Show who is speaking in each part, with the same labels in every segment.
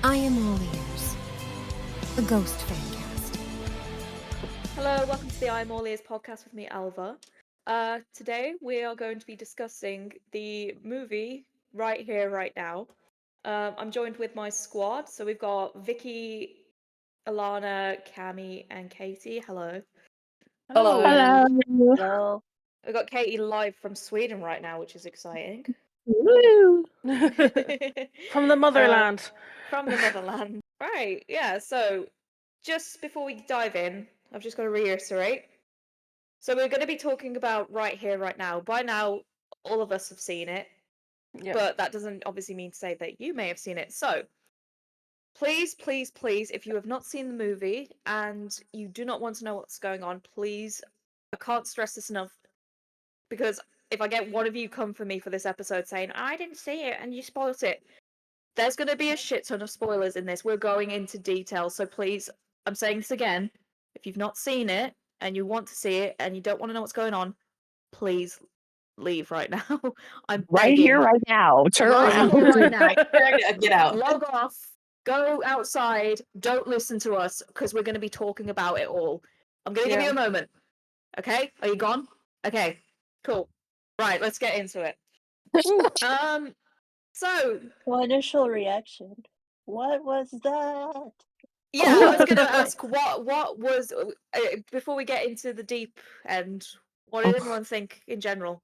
Speaker 1: I am all ears. The Ghost Fancast.
Speaker 2: Hello, welcome to the I Am All Ears podcast with me, Alva. Today we are going to be discussing the movie Right Here, Right Now. I'm joined with my squad, so we've got Vicky, Alana, Cami, and Katie. Hello.
Speaker 3: Hello.
Speaker 4: Hello.
Speaker 2: We've got Katie live from Sweden right now, which is exciting.
Speaker 4: Woo!
Speaker 3: From the motherland.
Speaker 2: From the motherland. Right, yeah, so just before we dive in, I've just got to reiterate. So we're going to be talking about Right Here, Right Now. By now, all of us have seen it,
Speaker 3: Yeah.
Speaker 2: but that doesn't obviously mean to say that you may have seen it. So please, please, please, if you have not seen the movie and you do not want to know what's going on, please, I can't stress this enough, because if I get one of you come for me for this episode saying, I didn't see it and you spoiled it, there's going to be a shit ton of spoilers in this. We're going into detail, so please, I'm saying this again, if you've not seen it and you want to see it and you don't want to know what's going on, please leave right now. I'm
Speaker 4: Right
Speaker 2: begging.
Speaker 4: here, right now. Turn
Speaker 2: Right
Speaker 4: around.
Speaker 2: here, right now.
Speaker 3: Get out.
Speaker 2: Log off. Go outside. Don't listen to us because we're going to be talking about it all. I'm going to give you a moment. Okay? Are you gone? Okay. Cool. Right. Let's get into it. So
Speaker 4: Well, initial reaction. What was that?
Speaker 2: yeah, I was going to ask what was before we get into the deep end. What did everyone think in general?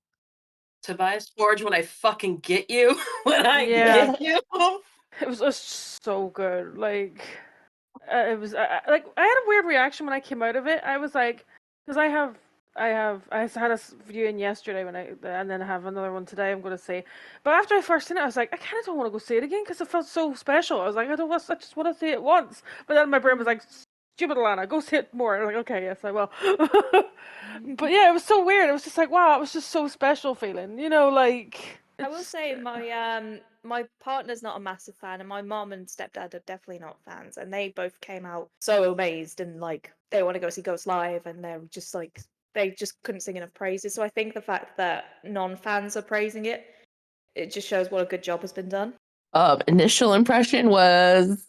Speaker 3: Tobias Forge, when I fucking get you. When I
Speaker 4: Yeah.
Speaker 3: get you.
Speaker 5: It was just so good. Like, it was I had a weird reaction when I came out of it. I was like, because I had a viewing yesterday and then I have another one today. I'm going to see, but after I first seen it, I was like, I kind of don't want to go see it again because it felt so special. I was like, I just want to see it once. But then my brain was like, stupid Alana, go see it more. And I'm like, okay, yes, I will. But yeah, it was so weird. It was just like, wow, it was just so special feeling. Like.
Speaker 2: I will say my partner's not a massive fan, and my mom and stepdad are definitely not fans, and they both came out so amazed and like they want to go see Ghost live, and they're just like they just couldn't sing enough praises. So I think the fact that non-fans are praising it, it just shows what a good job has been done.
Speaker 4: Initial impression was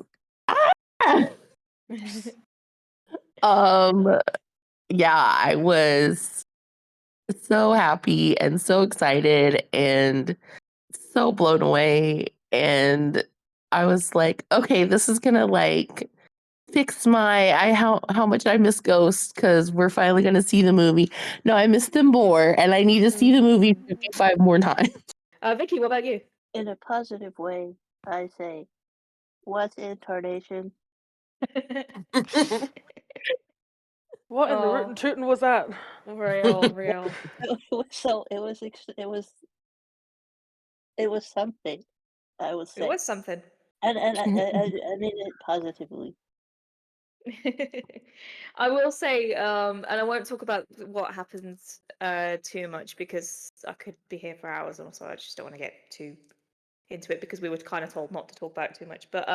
Speaker 4: yeah, I was so happy and so excited and so blown away, and I was like, okay, this is gonna like fix how much I miss ghosts, because we're finally gonna see the movie. No, I miss them more, and I need to see the movie 55 more times.
Speaker 2: Vicky, what about you?
Speaker 4: In a positive way, I say, what's incarnation?
Speaker 5: What in the rootin' tootin' was that?
Speaker 2: Real.
Speaker 4: So it was something, I would say.
Speaker 2: It was something.
Speaker 4: And I mean it positively.
Speaker 2: I will say, and I won't talk about what happens too much because I could be here for hours, and also I just don't want to get too into it because we were kind of told not to talk about it too much. But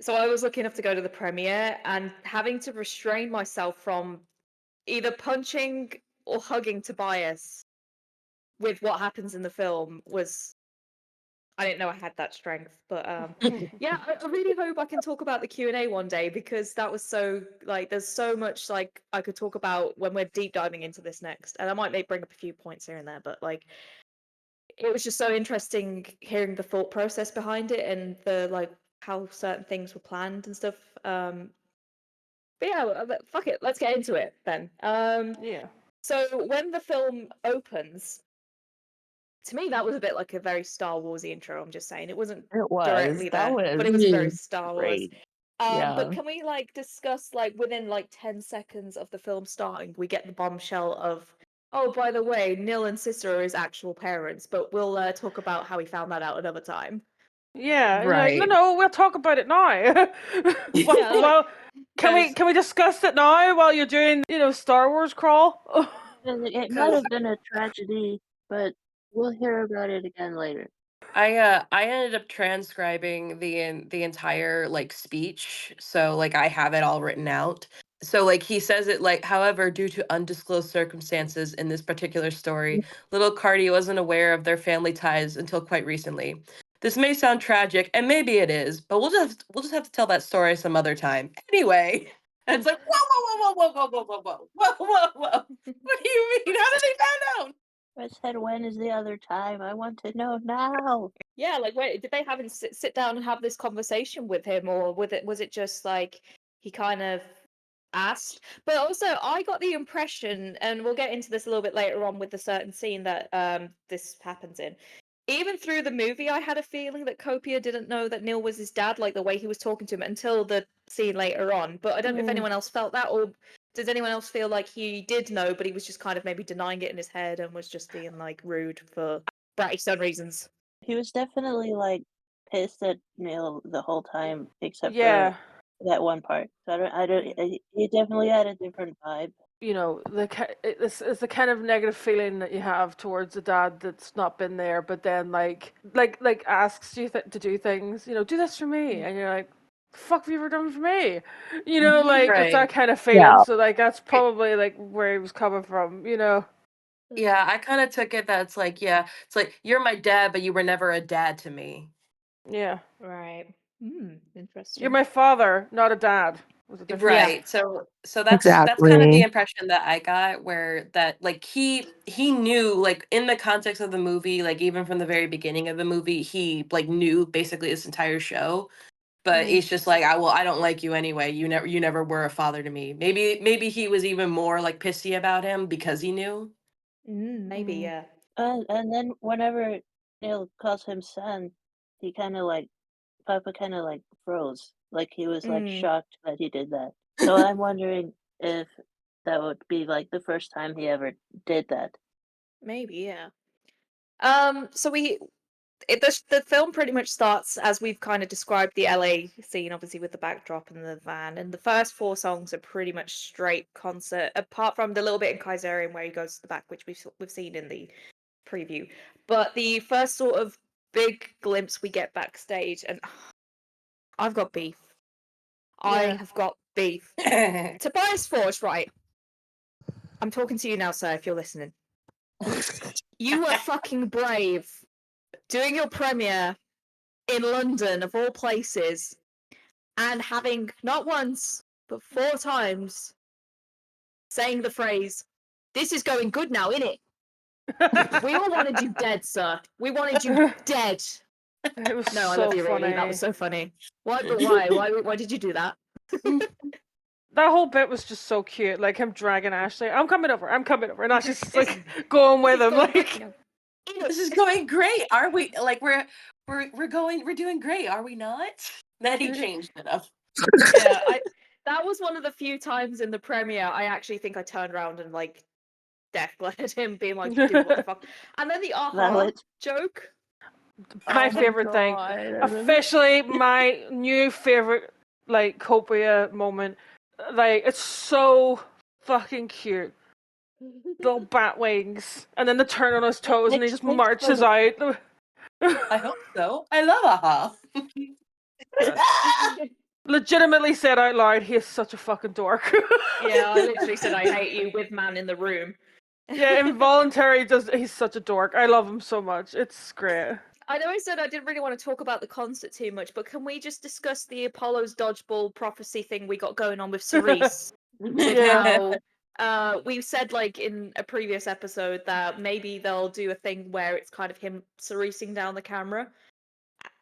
Speaker 2: so I was lucky enough to go to the premiere, and having to restrain myself from either punching or hugging Tobias with what happens in the film was. I didn't know I had that strength, but yeah, I really hope I can talk about the Q&A one day, because that was so like there's so much like I could talk about when we're deep diving into this next, and I might bring up a few points here and there, but like it was just so interesting hearing the thought process behind it and the like how certain things were planned and stuff. But yeah, fuck it, let's get into it then.
Speaker 5: Yeah.
Speaker 2: So when the film opens, to me, that was a bit like a very Star Warsy intro. I'm just saying it wasn't
Speaker 4: It was.
Speaker 2: directly
Speaker 4: That
Speaker 2: there,
Speaker 4: was
Speaker 2: but it was very Star Wars.
Speaker 4: great. Yeah.
Speaker 2: But can we like discuss like within like 10 seconds of the film starting, we get the bombshell of, oh, by the way, Nil and Sister are his actual parents, but we'll talk about how he found that out another time.
Speaker 5: Yeah,
Speaker 4: Right.
Speaker 5: like, no, we'll talk about it now.
Speaker 2: Yeah, like,
Speaker 5: Well, can we discuss it now while you're doing, Star Wars crawl?
Speaker 4: It might have been a tragedy, but we'll hear about it again later.
Speaker 3: I ended up transcribing the entire like speech, so like I have it all written out. So like he says it like, however, due to undisclosed circumstances in this particular story, little Cardi wasn't aware of their family ties until quite recently. This may sound tragic, and maybe it is, but we'll just have to tell that story some other time. Anyway, and it's like, whoa, whoa, whoa, whoa, whoa, whoa, whoa, whoa, whoa, whoa, whoa. What do you mean? How did they find out?
Speaker 6: I said, when is the other time? I want to know now.
Speaker 2: Yeah, like, wait, did they have him sit down and have this conversation with him, or was it just like he kind of asked? But also, I got the impression, and we'll get into this a little bit later on with the certain scene that this happens in. Even through the movie, I had a feeling that Copia didn't know that Neil was his dad, like the way he was talking to him until the scene later on. But I don't know if anyone else felt that, or does anyone else feel like he did know, but he was just kind of maybe denying it in his head and was just being like rude for bratty son reasons?
Speaker 6: He was definitely like pissed at Neil the whole time, except
Speaker 5: Yeah.
Speaker 6: for that one part. So I don't. He definitely had a different vibe.
Speaker 5: You know, it's the kind of negative feeling that you have towards a dad that's not been there, but then like asks you to do things. You know, do this for me, and you're like, "Fuck, have you ever done for me?" You know, like it's
Speaker 3: Right.
Speaker 5: that kind of feeling.
Speaker 4: Yeah.
Speaker 5: So like that's probably like where he was coming from. You know.
Speaker 3: Yeah, I kind of took it that it's like, yeah, it's like you're my dad, but you were never a dad to me.
Speaker 5: Yeah.
Speaker 2: Right. Interesting.
Speaker 5: You're my father, not a dad. Was a difference.
Speaker 3: Right. So that's kind of the
Speaker 4: Exactly.
Speaker 3: impression that I got, where that like he knew, like in the context of the movie, like even from the very beginning of the movie, he like knew basically this entire show. But he's just like, I don't like you anyway. You never were a father to me. Maybe he was even more like pissy about him because he knew.
Speaker 2: Maybe, yeah.
Speaker 6: And then whenever Neil calls him son, he kind of like Papa kind of like froze, like he was like shocked that he did that. So I'm wondering if that would be like the first time he ever did that.
Speaker 2: Maybe, yeah. So the film pretty much starts as we've kind of described the LA scene, obviously with the backdrop and the van, and the first 4 songs are pretty much straight concert, apart from the little bit in Kaiserian where he goes to the back, which we've seen in the preview. But the first sort of big glimpse we get backstage, and I've got beef. I
Speaker 5: Yeah.
Speaker 2: have got beef. Tobias Forge, right? I'm talking to you now, sir, if you're listening. You were fucking brave doing your premiere in London, of all places, and having not once, but 4 times saying the phrase, "This is going good now, innit?" We all wanted you dead, sir. We wanted you dead.
Speaker 5: It was
Speaker 2: No, I
Speaker 5: so
Speaker 2: love you,
Speaker 5: funny.
Speaker 2: really. That was so funny. Why? But why? Why did you do that?
Speaker 5: That whole bit was just so cute, like him dragging Ashley. I'm coming over, and Ashley's just like going with him, like.
Speaker 3: This is going great. Are we like we're doing great, are we not? Then he changed it up.
Speaker 2: Yeah, that was one of the few times in the premiere I actually think I turned around and like death glared him, being like, "Dude, what the fuck?" And then the aha
Speaker 6: Valid.
Speaker 2: joke.
Speaker 5: My favorite thing. Officially my new favorite like Copia moment. Like it's so fucking cute. Little bat wings. And then the turn on his toes and he just
Speaker 6: Thanks
Speaker 5: marches
Speaker 6: for
Speaker 5: out.
Speaker 3: I hope so. I love aha.
Speaker 5: Legitimately said out loud, he is such a fucking dork.
Speaker 2: Yeah, I literally said I hate you with man in the room.
Speaker 5: Yeah, involuntary he's such a dork. I love him so much. It's great.
Speaker 2: I know I said I didn't really want to talk about the concert too much, but can we just discuss the Apollo's dodgeball prophecy thing we got going on with Cerise? With
Speaker 5: Yeah.
Speaker 2: how we said like in a previous episode that maybe they'll do a thing where it's kind of him Cerising down the camera.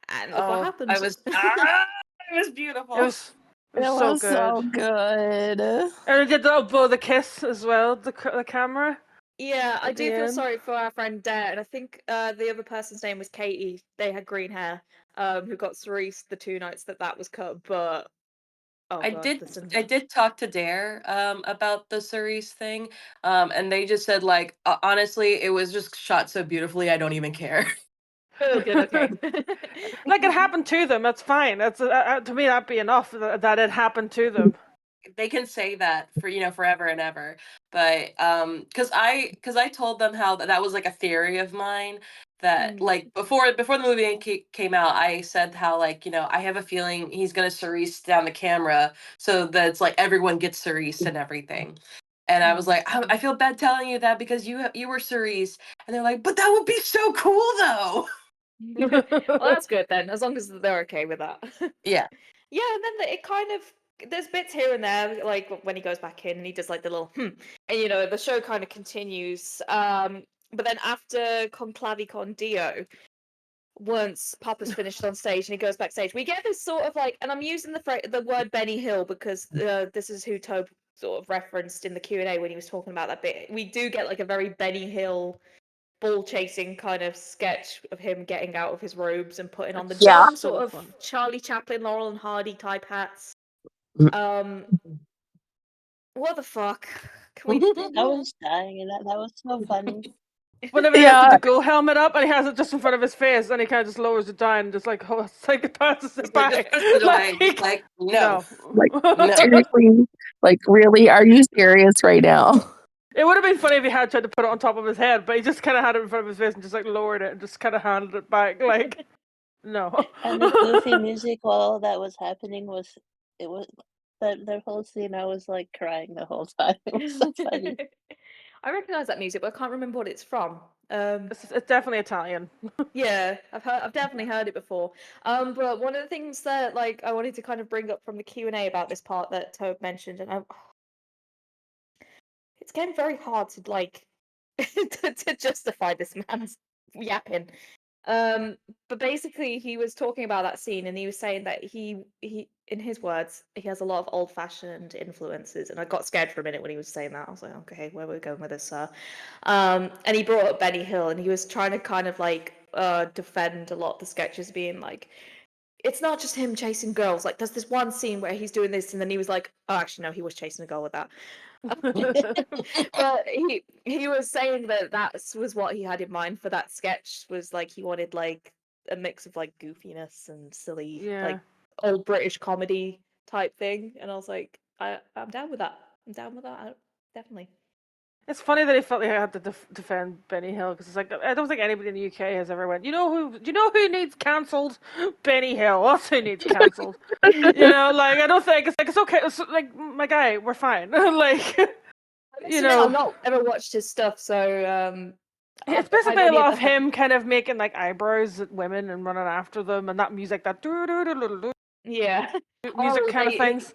Speaker 2: And look what happened.
Speaker 3: It was beautiful.
Speaker 5: It was
Speaker 4: It
Speaker 5: so
Speaker 4: was
Speaker 5: good.
Speaker 4: so good.
Speaker 5: And he did the blow the kiss as well, the camera.
Speaker 2: Yeah, I
Speaker 5: At
Speaker 2: do
Speaker 5: the
Speaker 2: feel
Speaker 5: end.
Speaker 2: sorry for our friend Dare, and I think the other person's name was Katie. They had green hair, who got Cerise the 2 nights that was cut. But oh
Speaker 3: I
Speaker 2: god,
Speaker 3: did talk to Dare about the Cerise thing, and they just said like honestly, it was just shot so beautifully. I don't even care.
Speaker 2: Oh, good, okay.
Speaker 5: Like it happened to them. That's fine. That's to me that'd be enough that it happened to them.
Speaker 3: They can say that for forever and ever, but because I told them how that was like a theory of mine that like before the movie came out, I said how like I have a feeling he's gonna Cerise down the camera so that it's like everyone gets Cerise and everything. And I was like, I feel bad telling you that because you were Cerise, and they're like, but that would be so cool though.
Speaker 2: Well, that's good then, as long as they're okay with that.
Speaker 3: Yeah.
Speaker 2: Yeah, and then it kind of there's bits here and there, like when he goes back in and he does like the little and the show kind of continues. But then after Conclavi Con Dio, once Papa's finished on stage and he goes backstage, we get this sort of like, and I'm using the word Benny Hill because this is who Tobe sort of referenced in the Q&A when he was talking about that bit. We do get like a very Benny Hill ball chasing kind of sketch of him getting out of his robes and putting on the
Speaker 4: Yeah.
Speaker 2: dumb
Speaker 5: So
Speaker 2: sort of
Speaker 5: fun.
Speaker 2: Charlie Chaplin, Laurel and Hardy type hats.
Speaker 4: Mm.
Speaker 2: What the fuck? Can we?
Speaker 6: I was dying in that. That was so funny.
Speaker 5: Whenever he has
Speaker 4: Yeah.
Speaker 5: the Dagul helmet up and he has it just in front of his face, and he kind of just lowers it down and just like, oh, it's like it passes it
Speaker 3: Just like, just
Speaker 5: by.
Speaker 3: push it away. Just like, no.
Speaker 4: Like,
Speaker 3: No.
Speaker 4: seriously, like, really? Are you serious right now?
Speaker 5: It would have been funny if he had tried to put it on top of his head, but he just kind of had it in front of his face and just like lowered it and just kind of handed it back. Like, no.
Speaker 6: And the goofy music while all that was happening was the whole scene. I was like crying the whole time. It was so funny.
Speaker 2: I recognize that music, but I can't remember what it's from.
Speaker 5: It's definitely Italian.
Speaker 2: Yeah, I've definitely heard it before. But one of the things that like I wanted to kind of bring up from the Q&A about this part that Tobe mentioned, and it's getting very hard to like to justify this man's yapping. But basically he was talking about that scene and he was saying that he in his words, he has a lot of old-fashioned influences, and I got scared for a minute when he was saying that. I was like, okay, where are we going with this, sir? And he brought up Benny Hill and he was trying to kind of like defend a lot of the sketches being like, it's not just him chasing girls. Like, there's this one scene where he's doing this, and then he was like, "Oh, actually, no, he was chasing a girl with that." But he was saying that was what he had in mind for that sketch. Was like he wanted like a mix of like goofiness and silly,
Speaker 5: Yeah.
Speaker 2: like old British comedy type thing. And I was like, I'm down with that. I'm down with that. Definitely.
Speaker 5: It's funny that he felt he had to defend Benny Hill because it's like I don't think anybody in the UK has ever went. Do you know who needs cancelled? Benny Hill. That's who needs cancelled. Like I don't think it's okay. It's like my guy, we're fine. Like
Speaker 2: I've not ever watched his stuff, so
Speaker 5: it's basically a lot of him kind of making like eyebrows at women and running after them, and that music, that
Speaker 2: yeah
Speaker 5: music kind of things.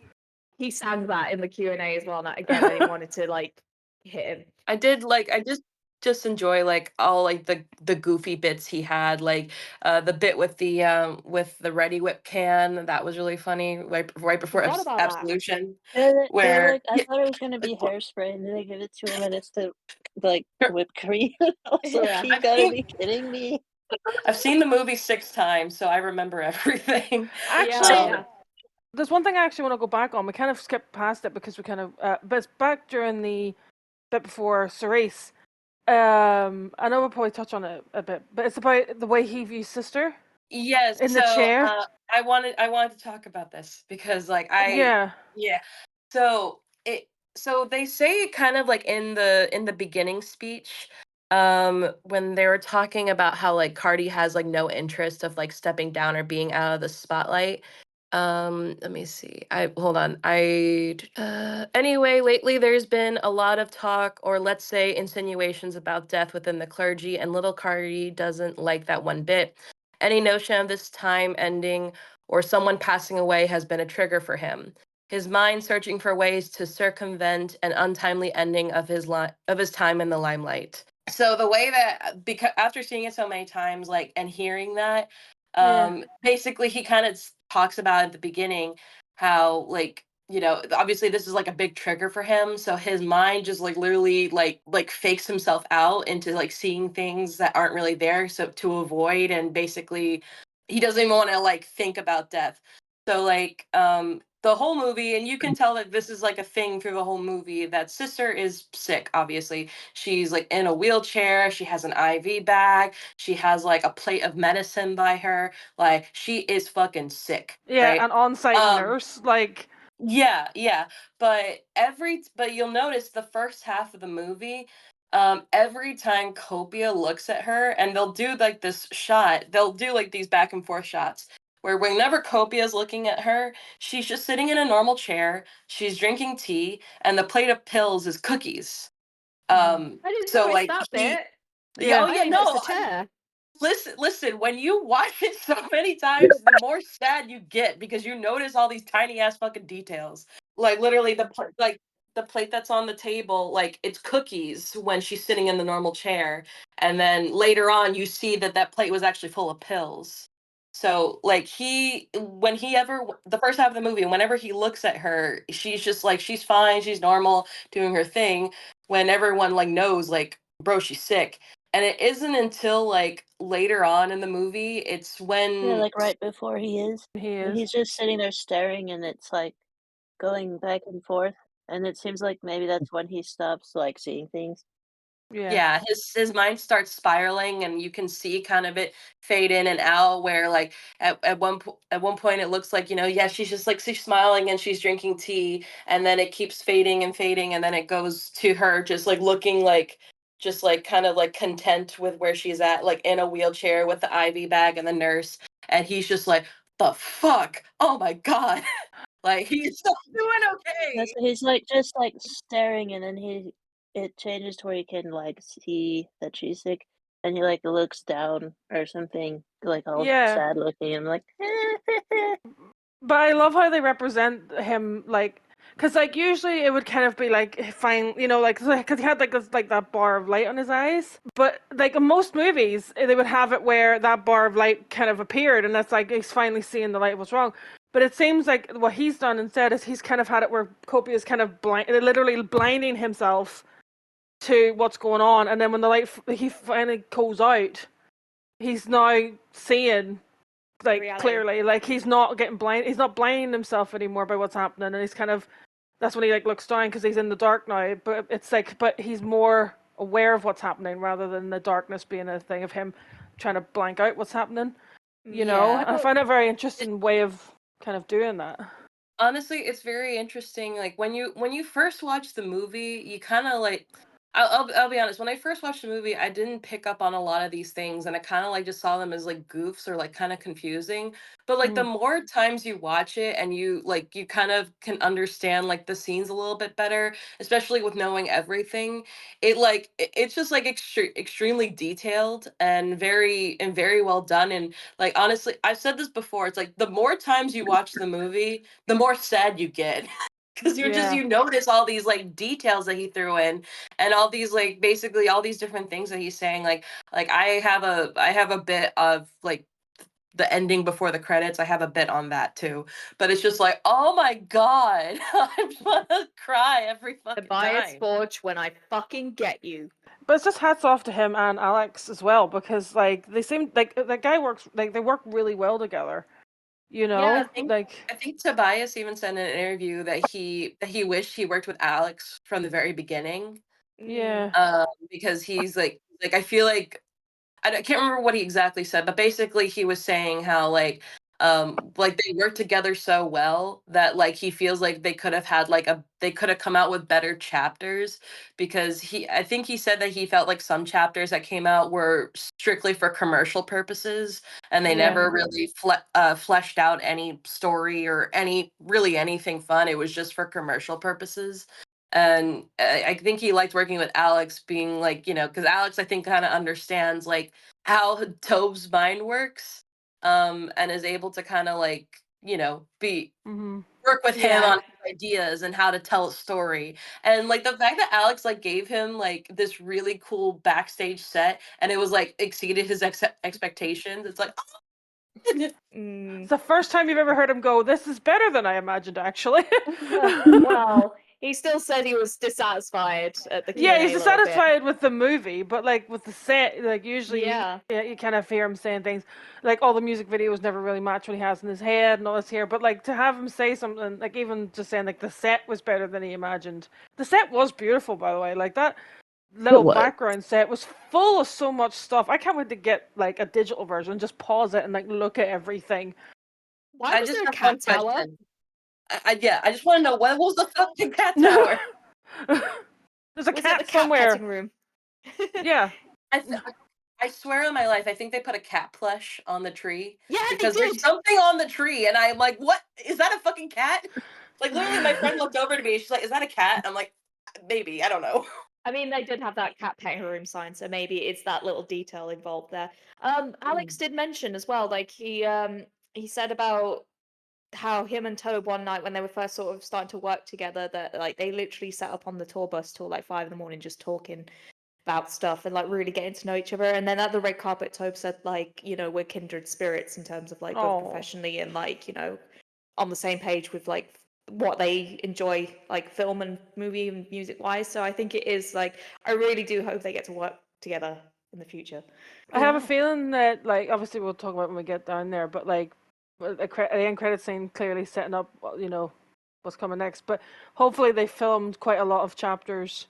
Speaker 2: He sang that in the Q&A as well. And again, I didn't want it to like hit him.
Speaker 3: I just enjoy like all like the goofy bits he had, like the bit with the Ready Whip can. That was really funny, right before
Speaker 2: Forgot about that.
Speaker 3: Absolution.
Speaker 6: They're
Speaker 3: Where
Speaker 6: like, I thought it was gonna be hairspray, and then they give it 2 minutes to like whipped cream. I was
Speaker 2: Yeah.
Speaker 6: like, you gotta be kidding me.
Speaker 3: I've seen the movie 6 times, so I remember everything.
Speaker 5: Actually, there's one thing I actually want to go back on. We kind of skipped past it because we kind of, but it's back during the bit before Cerise. I know we'll probably touch on it a bit, but it's about the way he views sister.
Speaker 3: Yes,
Speaker 5: in the chair.
Speaker 3: I wanted to talk about this because like
Speaker 5: Yeah.
Speaker 3: So they say kind of like in the beginning speech, when they were talking about how like Cardi has like no interest of like stepping down or being out of the spotlight. Let me see. Hold on. Anyway, lately there's been a lot of talk, or let's say insinuations about death within the clergy, and little Cardi doesn't like that one bit. Any notion of this time ending or someone passing away has been a trigger for him. His mind searching for ways to circumvent an untimely ending of his time in the limelight. So the way that, because after seeing it so many times, like, and hearing that, basically he kind of talks about at the beginning how like, obviously this is like a big trigger for him, so his mind just like literally like fakes himself out into like seeing things that aren't really there, so to avoid, and basically he doesn't even want to like think about death. So like the whole movie, and you can tell that this is like a thing through the whole movie, that sister is sick. Obviously she's like in a wheelchair, she has an IV bag, she has like a plate of medicine by her, like she is fucking sick.
Speaker 5: Yeah,
Speaker 3: right?
Speaker 5: an on-site nurse, like.
Speaker 3: Yeah, but you'll notice the first half of the movie, every time Copia looks at her, and they'll do like this shot, they'll do like these back and forth shots where whenever Copia's looking at her, she's just sitting in a normal chair, she's drinking tea, and the plate of pills is cookies.
Speaker 2: I didn't
Speaker 3: So
Speaker 2: notice
Speaker 3: like
Speaker 2: that
Speaker 3: he,
Speaker 2: bit.
Speaker 3: yeah, oh
Speaker 2: I
Speaker 3: yeah,
Speaker 2: didn't notice
Speaker 3: no,
Speaker 2: the chair.
Speaker 3: Listen. When you watch it so many times, the more sad you get because you notice all these tiny ass fucking details. Like literally the plate that's on the table, like it's cookies when she's sitting in the normal chair, and then later on you see that that plate was actually full of pills. So like the first half of the movie, whenever he looks at her, she's just like she's fine, she's normal, doing her thing. When everyone like knows like, bro, she's sick. And it isn't until like later on in the movie, it's
Speaker 6: Yeah,
Speaker 3: when
Speaker 6: like right before he is.
Speaker 5: He
Speaker 6: And
Speaker 5: is.
Speaker 6: he's just sitting there staring, and it's like going back and forth. And it seems like maybe that's when he stops like seeing things.
Speaker 5: Yeah.
Speaker 3: yeah, his mind starts spiraling, and you can see kind of it fade in and out. Where like at one point it looks like, yeah, she's just like she's smiling and she's drinking tea, and then it keeps fading and fading, and then it goes to her just like looking like just like kind of like content with where she's at, like in a wheelchair with the IV bag and the nurse, and he's just like, the fuck, oh my god, like he's not doing okay.
Speaker 6: That's he's like just like staring, and then it changes to where he can like see that she's sick, and he like looks down or something, like all
Speaker 5: Yeah.
Speaker 6: sad looking. I'm like,
Speaker 5: But I love how they represent him, like, because like usually it would kind of be like fine, like because he had like this like that bar of light on his eyes. But like in most movies, they would have it where that bar of light kind of appeared, and that's like he's finally seeing the light. What's wrong? But it seems like what he's done instead is he's kind of had it where Kopi is kind of literally blinding himself to what's going on, and then when the light he finally goes out, he's now seeing like
Speaker 2: Reality.
Speaker 5: clearly, like he's not getting blind, he's not blinding himself anymore by what's happening, and he's kind of, that's when he like looks down because he's in the dark now, but it's like, but he's more aware of what's happening rather than the darkness being a thing of him trying to blank out what's happening,
Speaker 3: Yeah.
Speaker 5: and I find it a very interesting way of kind of doing that.
Speaker 3: Honestly, it's very interesting. Like when you first watch the movie, you kind of like I'll be honest. When I first watched the movie, I didn't pick up on a lot of these things, and I kind of like just saw them as like goofs or like kind of confusing. But like the more times you watch it, and you kind of can understand like the scenes a little bit better, especially with knowing everything. It's just like extremely detailed and very well done. And like honestly, I've said this before. It's like the more times you watch the movie, the more sad you get. Because you notice all these like details that he threw in, and all these like basically all these different things that he's saying. Like I have a bit of like the ending before the credits. I have a bit on that too. But it's just like, oh my god, I'm gonna cry every
Speaker 2: The
Speaker 3: fucking
Speaker 2: bias
Speaker 3: time.
Speaker 2: forge when I fucking get you.
Speaker 5: But it's just hats off to him and Alex as well, because like they seem like that guy works, like they work really well together,
Speaker 3: Yeah,
Speaker 5: like
Speaker 3: I think Tobias even said in an interview that he wished he worked with Alex from the very beginning.
Speaker 5: yeah.
Speaker 3: Because he's like I feel like can't remember what he exactly said, but basically he was saying how like they work together so well that like he feels like they could have come out with better chapters, because I think he said that he felt like some chapters that came out were strictly for commercial purposes, and they
Speaker 5: Yeah.
Speaker 3: never really fleshed out any story or anything fun. It was just for commercial purposes. And I think he liked working with Alex, being like, because Alex, I think, kind of understands like how Tobe's mind works, and is able to kind of like, be work with him
Speaker 2: Yeah.
Speaker 3: on his ideas and how to tell a story. And like the fact that Alex like gave him like this really cool backstage set, and it was like exceeded his expectations. It's like,
Speaker 5: It's the first time you've ever heard him go, "This is better than I imagined," actually.
Speaker 2: Well, he still said he was dissatisfied at the Q&A
Speaker 5: Yeah, he's
Speaker 2: a little bit.
Speaker 5: dissatisfied with the movie, but like with the set, like usually
Speaker 2: Yeah.
Speaker 5: you kind of hear him saying things like, all the music videos never really match what he has in his head and all this here. But like to have him say something like, even just saying like the set was better than he imagined. The set was beautiful, by the way. Like that little
Speaker 4: was.
Speaker 5: background set was full of so much stuff. I can't wait to get like a digital version, just pause it and like look at everything.
Speaker 2: Why
Speaker 3: I
Speaker 2: was
Speaker 3: just
Speaker 2: there a
Speaker 3: have one
Speaker 2: cat tower?
Speaker 3: question. I just want to know, what was the fucking cat tower?
Speaker 5: There's a
Speaker 2: Was it
Speaker 5: cat
Speaker 2: the cat
Speaker 5: somewhere.
Speaker 2: petting room?
Speaker 5: Yeah.
Speaker 3: I swear on my life, I think they put a cat plush on the tree.
Speaker 2: Yeah, they
Speaker 3: Because there's
Speaker 2: did.
Speaker 3: something on the tree, and I'm like, what? Is that a fucking cat? Like, literally, my friend looked over to me, and she's like, is that a cat? I'm like, maybe, I don't know.
Speaker 2: I mean, they did have that cat petting room sign, so maybe it's that little detail involved there. Alex did mention as well, like he said about how him and Tobe one night when they were first sort of starting to work together, that like they literally sat up on the tour bus till like 5 in the morning just talking about stuff and like really getting to know each other. And then at the red carpet, Tobe said like, you know, we're kindred spirits in terms of like both
Speaker 5: Oh.
Speaker 2: professionally and like, you know, on the same page with like what they enjoy like film and movie and music wise. So I think it is like, I really do hope they get to work together in the future.
Speaker 5: I have a
Speaker 3: Yeah.
Speaker 5: feeling that, like, obviously we'll talk about it when we get down there, but like, the end credit scene clearly setting up, you know, what's coming next. But hopefully they filmed quite a lot of chapters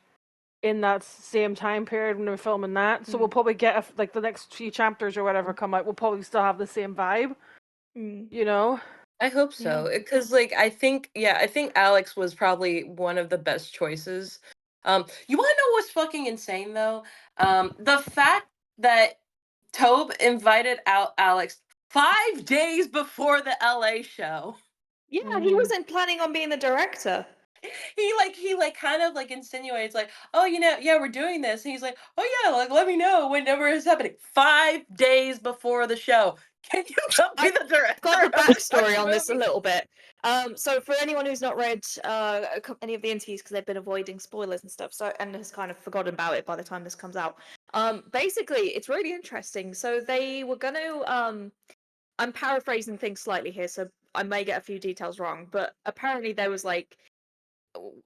Speaker 5: in that same time period when they were filming that. So we'll probably get like the next few chapters or whatever come out. We'll probably still have the same vibe, you know.
Speaker 3: I hope so, because like I think Alex was probably one of the best choices. You want to know what's fucking insane though? The fact that Tobe invited out Alex 5 days before the LA show.
Speaker 2: Yeah, he wasn't planning on being the director.
Speaker 3: He kind of like insinuates like, oh, you know, yeah, we're doing this. And he's like, oh yeah, like let me know whenever it's happening. 5 days before the show. Can you not be the director?
Speaker 2: Got the
Speaker 3: of this
Speaker 2: backstory
Speaker 3: fucking
Speaker 2: on this a
Speaker 3: movie?
Speaker 2: little bit. So for anyone who's not read any of the interviews because they've been avoiding spoilers and stuff, so and has kind of forgotten about it by the time this comes out. Basically, it's really interesting. So they were going to I'm paraphrasing things slightly here, so I may get a few details wrong, but apparently there was like,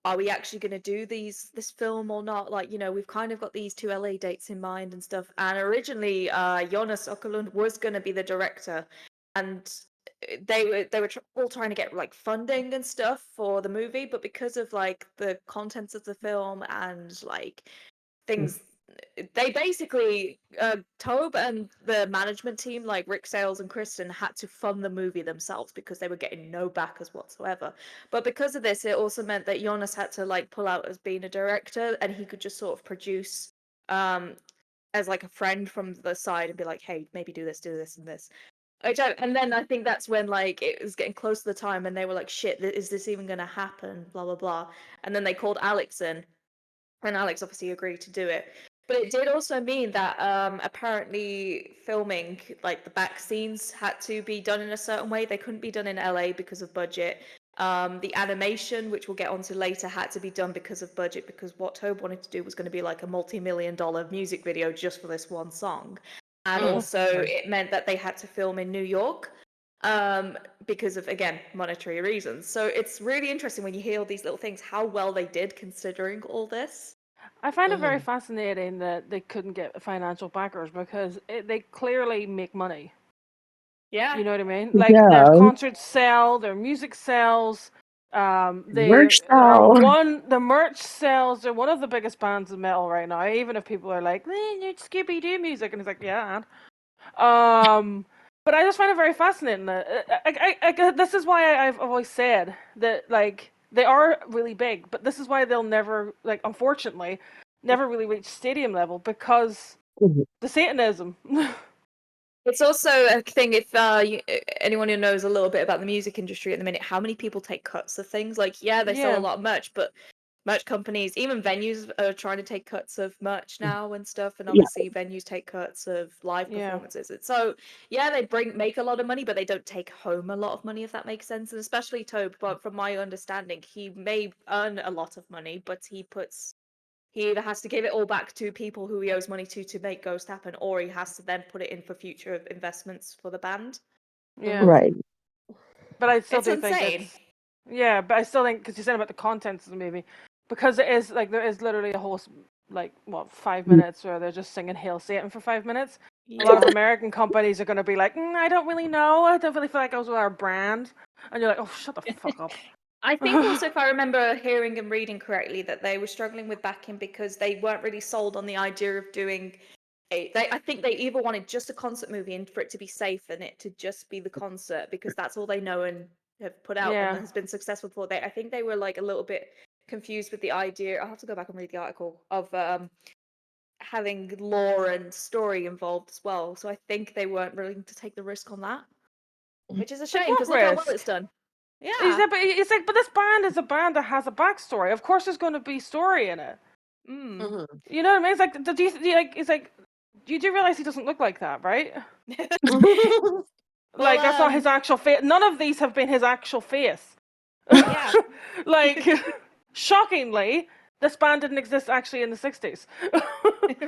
Speaker 2: are we actually going to do this film or not? Like, you know, we've kind of got these two LA dates in mind and stuff. And originally, Jonas Åkerlund was going to be the director, and they were all trying to get like funding and stuff for the movie, but because of like the contents of the film and like things, they basically Tobe and the management team like Rick Sales and Kristen had to fund the movie themselves because they were getting no backers whatsoever. But because of this, it also meant that Jonas had to like pull out as being a director, and he could just sort of produce as like a friend from the side and be like, hey, maybe do this and this. And then I think that's when like it was getting close to the time and they were like, shit, is this even going to happen, blah blah blah. And then they called Alex in, and Alex obviously agreed to do it. But it did also mean that apparently filming, like the back scenes, had to be done in a certain way. They couldn't be done in LA because of budget. The animation, which we'll get onto later, had to be done because of budget, because what Tobe wanted to do was going to be like a multi-million-dollar music video just for this one song. And also it meant that they had to film in New York because of, again, monetary reasons. So it's really interesting when you hear all these little things, how well they did considering all this.
Speaker 5: I find it very fascinating that they couldn't get financial backers because they clearly make money.
Speaker 2: Yeah.
Speaker 5: You know what I mean? Like their concerts sell, their music sells.
Speaker 4: Merch
Speaker 5: The merch sells. They're one of the biggest bands of metal right now. Even if people are like, it's Scooby Doo music, and it's like, yeah. But I just find it very fascinating. This is why I've always said that, like, they are really big, but this is why they'll never, like, unfortunately, never really reach stadium level because the Satanism.
Speaker 2: It's also a thing if anyone who knows a little bit about the music industry at the minute, how many people take cuts of things? Like, yeah, they sell a lot of merch, but merch companies, even venues, are trying to take cuts of merch now and stuff, and obviously venues take cuts of live performances. And so, yeah, they make a lot of money, but they don't take home a lot of money, if that makes sense. And especially Tobe, but from my understanding, he may earn a lot of money, but he either has to give it all back to people who he owes money to make Ghost happen, or he has to then put it in for future investments for the band.
Speaker 5: Yeah.
Speaker 4: Right.
Speaker 5: But I still
Speaker 2: It's
Speaker 5: do
Speaker 2: insane.
Speaker 5: think it's... Yeah, but I still think, because you said about the contents of the movie, because it is, like, there is literally a whole, like, 5 minutes where they're just singing Hail Satan for 5 minutes. A lot of American companies are going to be like, I don't really know. I don't really feel like goes with our brand. And you're like, oh, shut the fuck up.
Speaker 2: I think also, if I remember hearing and reading correctly, that they were struggling with backing because they weren't really sold on the idea of doing I think they either wanted just a concert movie and for it to be safe and it to just be the concert because that's all they know and have put out and has been successful for. I think they were like a little bit confused with the idea. I'll have to go back and read the article of having lore and story involved as well. So I think they weren't willing to take the risk on that, which is a shame because look how well it's done. Yeah.
Speaker 5: But it's like, but this band is a band that has a backstory. Of course, there's going to be story in it.
Speaker 3: Mhm.
Speaker 5: You know what I mean? It's like, it's like, you do realize he doesn't look like that, right?
Speaker 2: Well,
Speaker 5: Like, that's not his actual face. None of these have been his actual face.
Speaker 2: yeah.
Speaker 5: Like, shockingly, this band didn't exist actually in the 60s.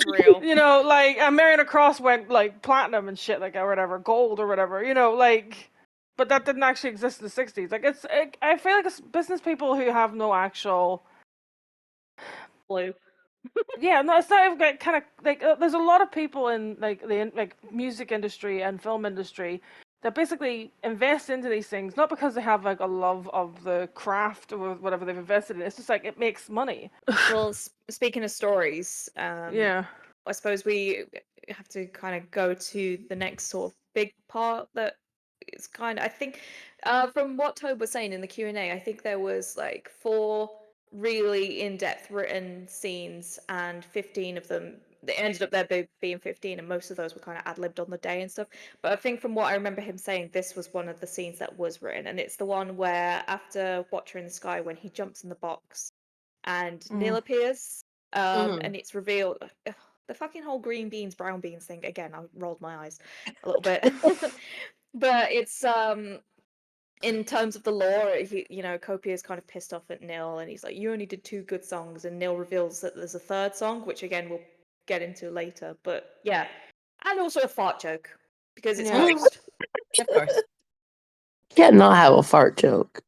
Speaker 2: Real.
Speaker 5: You know, like, Mariana Cross went, like, platinum and shit, like, or whatever, gold or whatever, you know, like, but that didn't actually exist in the 60s. Like, I feel like it's business people who have no actual...
Speaker 2: Blue.
Speaker 5: Yeah, no, it's not even like, kind of, like, there's a lot of people in, like, the like music industry and film industry that basically invest into these things, not because they have, like, a love of the craft or whatever they've invested in. It's just, like, it makes money.
Speaker 2: Well, speaking of stories,
Speaker 5: Yeah.
Speaker 2: I suppose we have to kind of go to the next sort of big part that is kind of, I think, from what Tobe was saying in the Q&A, I think there was like 4 really in-depth written scenes, and 15 of them, they ended up there being 15, and most of those were kind of ad-libbed on the day and stuff. But I think from what I remember him saying, this was one of the scenes that was written, and it's the one where after Watcher in the Sky, when he jumps in the box and Neil appears, and it's revealed the fucking whole green beans, brown beans thing. Again, I rolled my eyes a little bit, but it's in terms of the lore, Copia is kind of pissed off at Neil, and he's like, "You only did 2 good songs," and Neil reveals that there's a 3rd song, which again we'll get into later. But yeah, and also a fart joke because it's
Speaker 5: Yeah.
Speaker 2: Ghost.
Speaker 3: Of course.
Speaker 4: Can't not have a fart joke.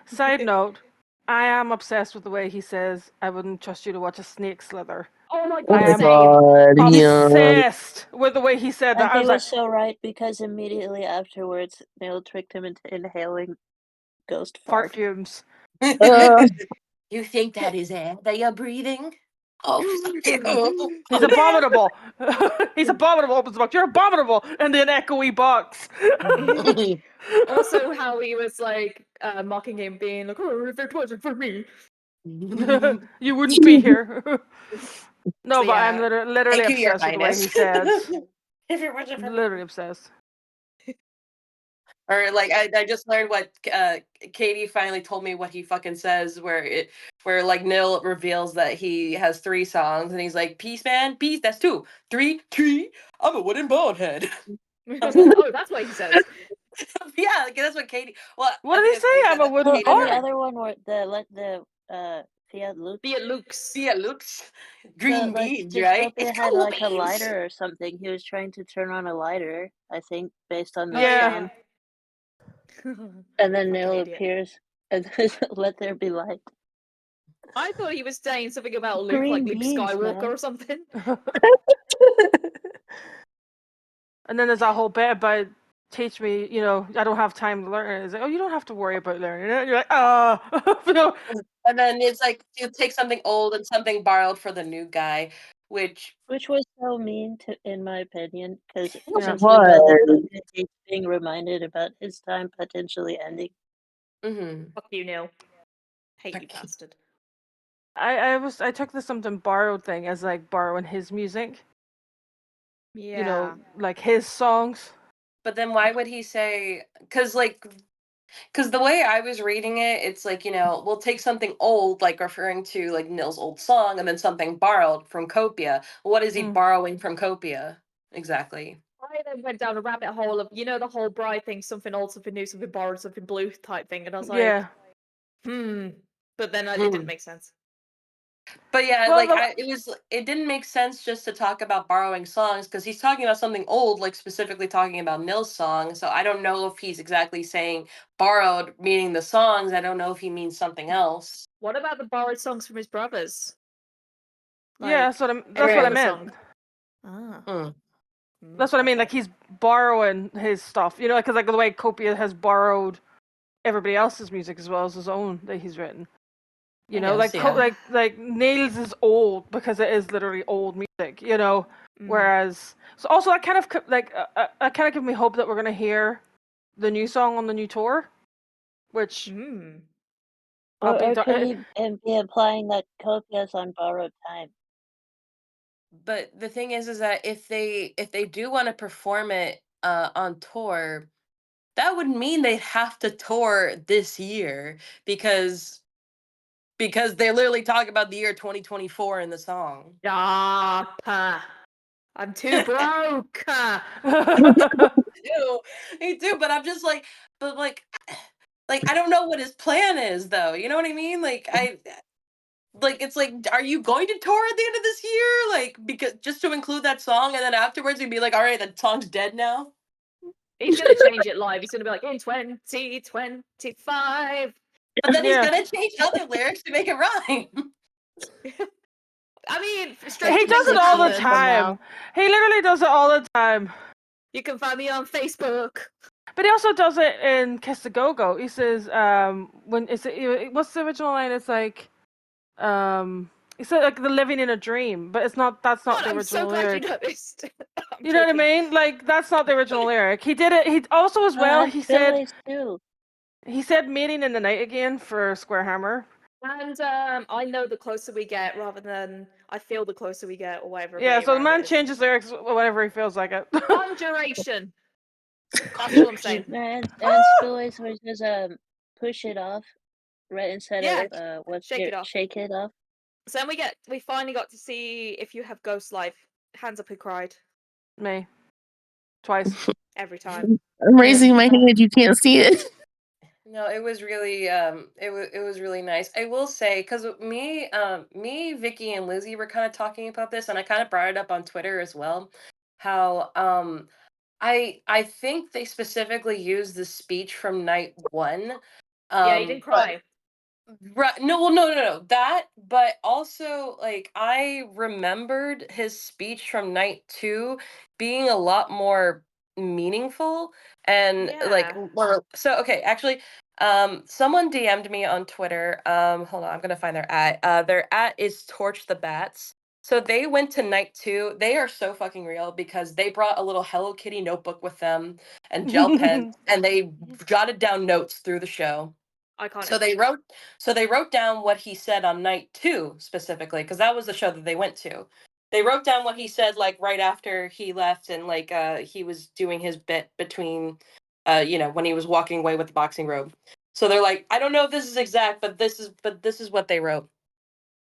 Speaker 5: Side note, I am obsessed with the way he says, "I wouldn't trust you to watch a snake slither."
Speaker 2: Oh my
Speaker 4: Oh
Speaker 2: god,
Speaker 5: I am
Speaker 4: my god, yeah.
Speaker 5: obsessed with the way he said that.
Speaker 6: And
Speaker 5: I
Speaker 6: he
Speaker 5: was
Speaker 6: was
Speaker 5: like,
Speaker 6: so right because immediately afterwards, Neil tricked him into inhaling ghost
Speaker 5: fart
Speaker 6: fart.
Speaker 5: fumes.
Speaker 3: You think that is air that you're breathing? Oh,
Speaker 5: He's abominable. He's abominable. Opens the box. You're abominable. And then echoey box.
Speaker 2: Also, how he was like mocking him, being like, "Oh, if it wasn't for me."
Speaker 5: You wouldn't be here. No,
Speaker 2: So,
Speaker 5: but I'm
Speaker 2: yeah.
Speaker 5: literally
Speaker 3: Thank you, Your
Speaker 5: obsessed with the way he
Speaker 3: Highness.
Speaker 5: says.
Speaker 3: If it wasn't for me.
Speaker 5: Literally obsessed.
Speaker 3: Or like I just learned what Katie finally told me what he fucking says, where like Nil reveals that he has 3 songs, and he's like, "Peace, man, peace. That's 2, 3, tree. I'm a wooden bald head."
Speaker 2: Oh, that's what he says.
Speaker 3: Yeah, like, that's what Katie. Well,
Speaker 5: What
Speaker 3: I
Speaker 5: did
Speaker 3: think
Speaker 5: he
Speaker 3: that's what he
Speaker 5: say?
Speaker 3: said.
Speaker 5: I'm a
Speaker 3: That's what
Speaker 5: wooden
Speaker 6: Well,
Speaker 3: Katie
Speaker 6: and the
Speaker 5: bar.
Speaker 6: other one were the Fiat Luke.
Speaker 2: Be it Luke's.
Speaker 3: Yeah, looks
Speaker 6: So,
Speaker 3: green
Speaker 6: like,
Speaker 3: beans,
Speaker 6: his
Speaker 3: right?
Speaker 6: Copia
Speaker 3: It's
Speaker 6: had
Speaker 3: cool
Speaker 6: like a
Speaker 3: beans.
Speaker 6: lighter or something. He was trying to turn on a lighter, I think, based on the
Speaker 5: Yeah.
Speaker 6: song. And then
Speaker 2: Fucking
Speaker 6: Neil
Speaker 2: idiot.
Speaker 6: appears and says, "Let there be light."
Speaker 2: I thought he was saying something about Luke,
Speaker 6: Green
Speaker 2: like Luke
Speaker 6: beans,
Speaker 2: Skywalker
Speaker 6: man.
Speaker 2: or something.
Speaker 5: And then there's that whole bit about teach me, I don't have time to learn it. It's like, oh, you don't have to worry about learning it. You're like,
Speaker 3: And then it's like you take something old and something borrowed for the new guy, which
Speaker 6: Which was so mean, in my opinion, because
Speaker 5: Yeah.
Speaker 6: since we know that
Speaker 4: What?
Speaker 6: Copia hates being reminded about his time potentially ending.
Speaker 2: Fuck you, Neil. Hate you, bastard.
Speaker 5: I took the something borrowed thing as like borrowing his music.
Speaker 2: Yeah.
Speaker 5: Like his songs.
Speaker 3: But then why would he say? Because the way I was reading it, it's like, we'll take something old, like referring to like Nil's old song, and then something borrowed from Copia. What is he borrowing from Copia exactly?
Speaker 2: I then went down a rabbit hole of, the whole bride thing, something old, something new, something borrowed, something blue type thing, and I was like,
Speaker 5: Yeah.
Speaker 2: But then it didn't make sense.
Speaker 3: But yeah,
Speaker 5: Well,
Speaker 3: like it didn't make sense just to talk about borrowing songs, because he's talking about something old, like specifically talking about Nil's song. So I don't know if he's exactly saying borrowed meaning the songs. I don't know if he means something else.
Speaker 2: What about the borrowed songs from his brothers?
Speaker 5: yeah,
Speaker 2: Like,
Speaker 5: that's what I
Speaker 2: every other
Speaker 5: meant.
Speaker 2: song. Ah.
Speaker 5: That's what I mean.
Speaker 2: Okay.
Speaker 5: Like he's borrowing his stuff, because like the way Copia has borrowed everybody else's music as well as his own that he's written.
Speaker 3: I guess, yeah.
Speaker 5: Like Nails is old because it is literally old music, Whereas, so also that kind of gives me hope that we're gonna hear the new song on the new tour, which
Speaker 6: Or could he be implying that Copia's on borrowed time?
Speaker 3: But the thing is that if they do want to perform it on tour, that would mean they'd have to tour this year, because because they're literally talking about the year 2024 in the song.
Speaker 2: Stop. I'm too broke.
Speaker 3: Me too, but I'm just like, but like I don't know what his plan is though. You know what I mean? It's like, are you going to tour at the end of this year? Like, because just to include that song, and then afterwards he'd be like, all right, that song's dead now.
Speaker 2: He's gonna change it live. He's gonna be like, in 2025.
Speaker 3: But then he's
Speaker 5: Yeah.
Speaker 3: gonna change other lyrics to make it rhyme.
Speaker 2: I mean,
Speaker 5: He
Speaker 2: strange
Speaker 5: does
Speaker 2: things
Speaker 5: it all the
Speaker 2: happen.
Speaker 5: time. He literally does it all the time.
Speaker 2: You can find me on Facebook.
Speaker 5: But he also does it in Kiss the Go Go. He says, when it's what's the original line? It's like, he said like the living in a dream, but it's not. That's not
Speaker 2: God,
Speaker 5: the
Speaker 2: I'm
Speaker 5: original
Speaker 2: so glad
Speaker 5: lyric.
Speaker 2: you noticed. I'm
Speaker 5: You know what I
Speaker 2: joking.
Speaker 5: mean? Like that's not the original lyric. He did it. He also as well.
Speaker 6: That's
Speaker 5: He said
Speaker 6: Billy's too.
Speaker 5: "Meeting in the Night Again" for Square Hammer.
Speaker 2: And I know the closer we get, rather than I feel the closer we get, or whatever.
Speaker 5: Yeah,
Speaker 2: way
Speaker 5: so the
Speaker 2: around
Speaker 5: man
Speaker 2: it is.
Speaker 5: changes lyrics whenever he feels like it.
Speaker 2: On duration. That's all I'm saying.
Speaker 6: And Spillways was push it off, right, instead
Speaker 2: Yeah,
Speaker 6: of
Speaker 2: shake it off.
Speaker 6: shake it off.
Speaker 2: So then we finally got to see If You Have Ghost live. Hands up who cried
Speaker 5: Me, twice.
Speaker 2: every time.
Speaker 4: I'm raising my hand. You can't see it.
Speaker 3: No, it was really it was really nice. I will say, because me, Vicky, and Lizzie were kind of talking about this, and I kind of brought it up on Twitter as well. How I think they specifically used the speech from night one.
Speaker 2: Yeah, he didn't
Speaker 3: But
Speaker 2: cry.
Speaker 3: right, no, well, no, that, but also like I remembered his speech from night two being a lot more meaningful and like
Speaker 2: Yeah.
Speaker 3: more. So okay, actually, someone DM'd me on Twitter. Hold on, I'm gonna find their at. Their at is Torch the Bats. So they went to night two. They are so fucking real because they brought a little Hello Kitty notebook with them and gel pens, and they jotted down notes through the show.
Speaker 2: Iconic.
Speaker 3: So they wrote down what he said on night two specifically, because that was the show that they went to. They wrote down what he said like right after he left, and like he was doing his bit between when he was walking away with the boxing robe. So they're like, I don't know if this is exact, but this is what they wrote.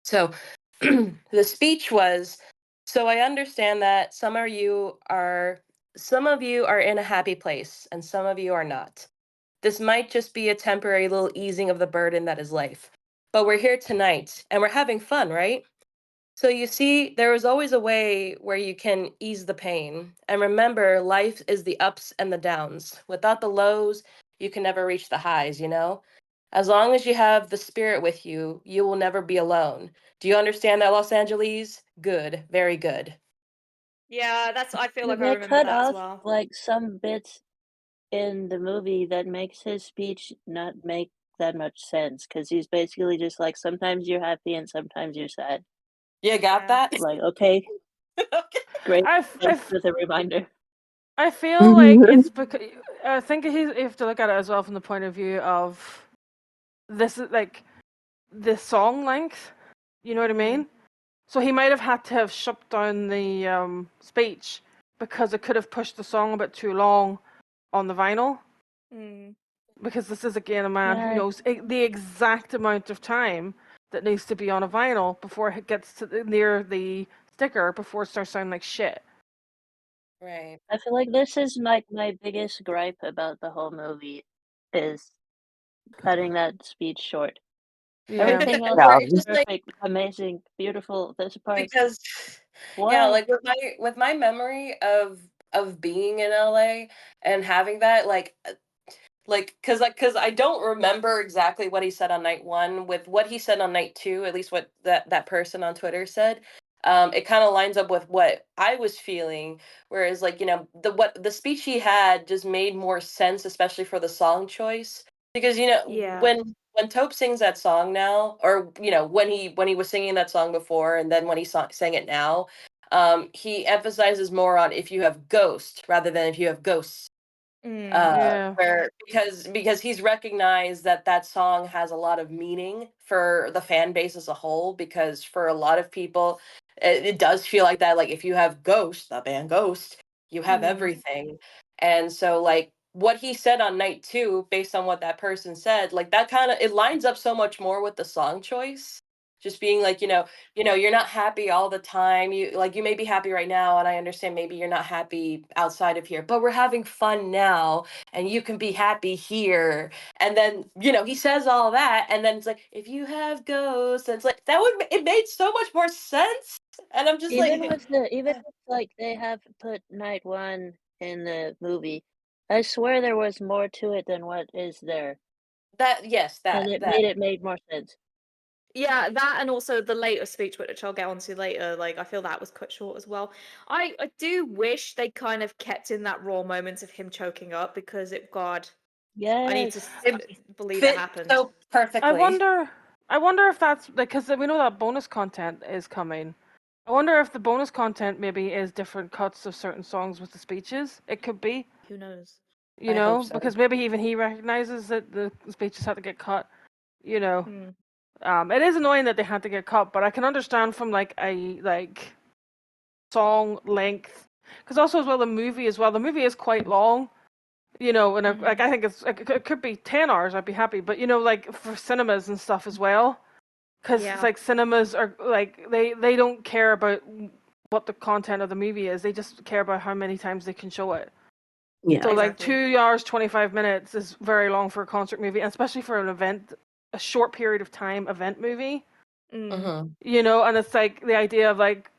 Speaker 3: So the speech was, so I understand that some of you are in a happy place and some of you are not. This might just be a temporary little easing of the burden that is life. But we're here tonight and we're having fun, right? So you see, there is always a way where you can ease the pain. And remember, life is the ups and the downs. Without the lows, you can never reach the highs, you know? As long as you have the spirit with you, you will never be alone. Do you understand that, Los Angeles? Good, very good.
Speaker 2: Yeah, I feel like I
Speaker 6: They
Speaker 2: remember
Speaker 6: cut
Speaker 2: that as
Speaker 6: off
Speaker 2: well.
Speaker 6: like some bits in the movie that makes his speech not make that much sense because he's basically just like sometimes you're happy and sometimes you're sad.
Speaker 3: You got
Speaker 2: Yeah.
Speaker 3: that?
Speaker 6: Like, okay,
Speaker 3: Okay.
Speaker 6: great.
Speaker 5: I
Speaker 6: Thanks for the reminder.
Speaker 5: feel like it's because I think you have to look at it as well from the point of view of this is like the song length. You know what I mean? So he might have had to have shut down the speech because it could have pushed the song a bit too long on the vinyl.
Speaker 2: Mm.
Speaker 5: Because this is again a man who
Speaker 6: Yeah.
Speaker 5: knows the exact amount of time that needs to be on a vinyl before it gets to near the sticker before it starts sounding like shit.
Speaker 3: Right.
Speaker 6: I feel like this is like my biggest gripe about the whole movie is cutting that speech short.
Speaker 5: Yeah.
Speaker 6: Everything else
Speaker 4: Yeah.
Speaker 3: Right.
Speaker 6: is
Speaker 3: Just like
Speaker 6: perfect, amazing, beautiful. This part,
Speaker 3: because yeah,
Speaker 6: why?
Speaker 3: like with my memory of being in LA and having that because I don't remember exactly what he said on night one with what he said on night two, at least what that person on Twitter said. It kind of lines up with what I was feeling, whereas like the speech he had just made more sense, especially for the song choice, because
Speaker 2: Yeah.
Speaker 3: when Taupe sings that song now, or when he was singing that song before, and then when he sang it now, he emphasizes more on if you have ghost rather than if you have ghosts.
Speaker 5: Yeah.
Speaker 3: Where because he's recognized that that song has a lot of meaning for the fan base as a whole, because for a lot of people it does feel like that, like if you have Ghost, the band Ghost, you have
Speaker 2: Mm.
Speaker 3: everything. And so like what he said on night 2, based on what that person said, like that kind of it lines up so much more with the song choice. Just being like, you're not happy all the time. You may be happy right now, and I understand maybe you're not happy outside of here, but we're having fun now, and you can be happy here. And then, he says all that, and then it's like, if you have ghosts, and it's like it made so much more sense. And I'm just
Speaker 6: Even
Speaker 3: like,
Speaker 6: with even if like they have put night 1 in the movie, I swear there was more to it than what is there,
Speaker 3: that, yes,
Speaker 6: and
Speaker 3: that
Speaker 6: it
Speaker 3: that
Speaker 6: made more sense.
Speaker 2: Yeah, that and also the later speech, which I'll get onto later. Like, I feel that was cut short as well. I do wish they kind of kept in that raw moment of him choking up because God, I need to
Speaker 6: Yes.
Speaker 2: believe it
Speaker 3: fit
Speaker 2: happened.
Speaker 3: so perfectly.
Speaker 5: I wonder if that's because we know that bonus content is coming. I wonder if the bonus content maybe is different cuts of certain songs with the speeches. It could be,
Speaker 2: Who knows?
Speaker 3: I hope so.
Speaker 5: because maybe even he recognizes that the speeches had to get cut.
Speaker 2: Hmm.
Speaker 5: It is annoying that they had to get cut, but I can understand from like a song length, because also as well the movie The movie is quite long. And like I think it could be 10 hours. I'd be happy, but like for cinemas and stuff as well, because
Speaker 2: Yeah.
Speaker 5: it's like cinemas are like they don't care about what the content of the movie is. They just care about how many times they can show it.
Speaker 4: Yeah.
Speaker 5: So like
Speaker 2: Exactly.
Speaker 5: 2 hours 25 minutes is very long for a concert movie, and especially for an event, a short period of time event movie.
Speaker 2: Mm.
Speaker 5: And it's like the idea of like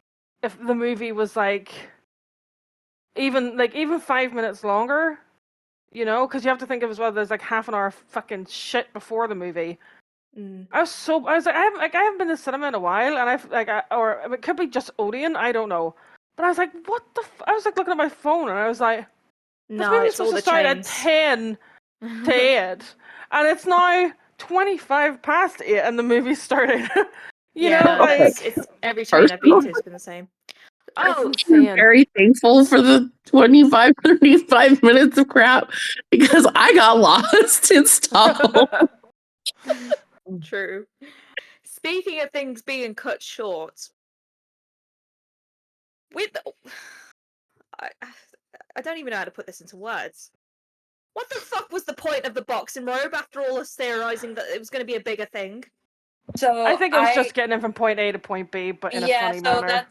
Speaker 5: if the movie was like even 5 minutes longer, because you have to think of as well. There's like half an hour of fucking shit before the movie.
Speaker 2: Mm.
Speaker 5: I was like, I haven't been to cinema in a while, and or it could be just Odeon, I don't know. But I was like, what the? I was like looking at my phone, and I was like, this
Speaker 2: No,
Speaker 5: movie's
Speaker 2: it's all
Speaker 5: supposed to
Speaker 2: the
Speaker 5: start at
Speaker 2: chains.
Speaker 5: 10 to 8, and it's now 25 past 8, and the movie's starting.
Speaker 2: Yeah, no,
Speaker 4: Okay.
Speaker 2: it's every chain I've been to has been the same.
Speaker 5: It's
Speaker 2: Oh,
Speaker 4: I'm
Speaker 5: insane.
Speaker 4: very thankful for the 25, 35 minutes of crap because I got lost in Stockholm.
Speaker 2: true. Speaking of things being cut short, with I don't even know how to put this into words. What the fuck was the point of the boxing robe after all us theorizing that it was going to be a bigger thing?
Speaker 3: So
Speaker 5: I think it was just getting him from point A to point B, but in a funny
Speaker 3: so
Speaker 5: manner.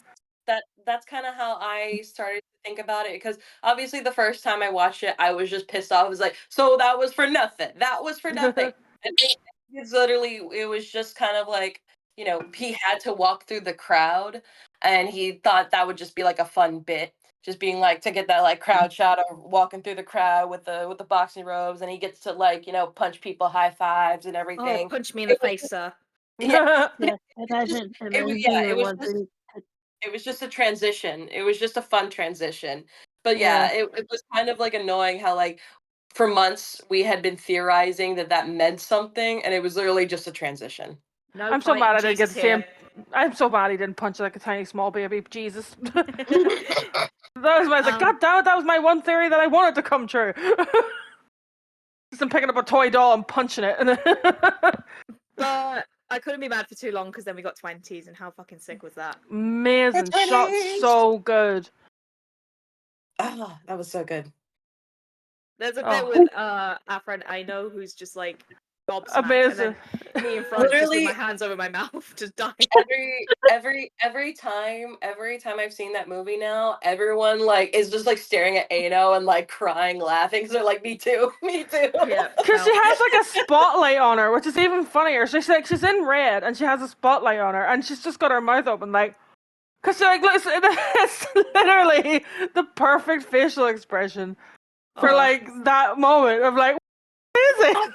Speaker 3: that's kind of how I started to think about it, because obviously the first time I watched it, I was just pissed off. I was like, so that was for nothing. That was for nothing. And it's literally, it was just kind of like, he had to walk through the crowd, and he thought that would just be like a fun bit, just being like to get that like crowd shot of walking through the crowd with the boxing robes, and he gets to like punch people, high fives and
Speaker 2: Oh,
Speaker 3: everything.
Speaker 2: punch me in the
Speaker 3: It was
Speaker 2: face, sir.
Speaker 3: yeah,
Speaker 6: Yeah,
Speaker 3: just
Speaker 6: imagine
Speaker 3: it
Speaker 6: the
Speaker 3: was
Speaker 6: ones
Speaker 3: just
Speaker 6: who
Speaker 3: it was just a transition. It was just a fun transition. But
Speaker 5: Yeah.
Speaker 3: yeah, it was kind of like annoying how like for months we had been theorizing that meant something, and it was literally just a transition.
Speaker 2: No
Speaker 5: I'm so
Speaker 2: fighting
Speaker 5: mad I didn't get
Speaker 2: Jesus
Speaker 5: to see him.
Speaker 2: here.
Speaker 5: I'm so mad he didn't punch like a tiny small baby. Jesus. I was like, God damn it, that was my one theory that I wanted to come true. Just him picking up a toy doll and punching it.
Speaker 2: But I couldn't be mad for too long because then we got 20s, and how fucking sick was that?
Speaker 5: Amazing.
Speaker 3: That's
Speaker 5: Shot
Speaker 3: finished.
Speaker 5: so good.
Speaker 3: Ah, that was so good.
Speaker 2: There's a
Speaker 5: Oh.
Speaker 2: bit with our friend Aino who's just like gobsmacked,
Speaker 5: Amazing.
Speaker 2: and then me in front just with
Speaker 3: Literally
Speaker 2: my hands over my mouth, just dying.
Speaker 3: every time I've seen that movie now, everyone like is just like staring at Ano and like crying, laughing, because they're like, me too, me too.
Speaker 2: Yeah,
Speaker 5: Because she
Speaker 2: no.
Speaker 5: has like a spotlight on her, which is even funnier. She's like, she's in red and she has a spotlight on her, and she's just got her mouth open, like, because she like looks. It's literally the perfect facial expression for like that moment of like, what is it?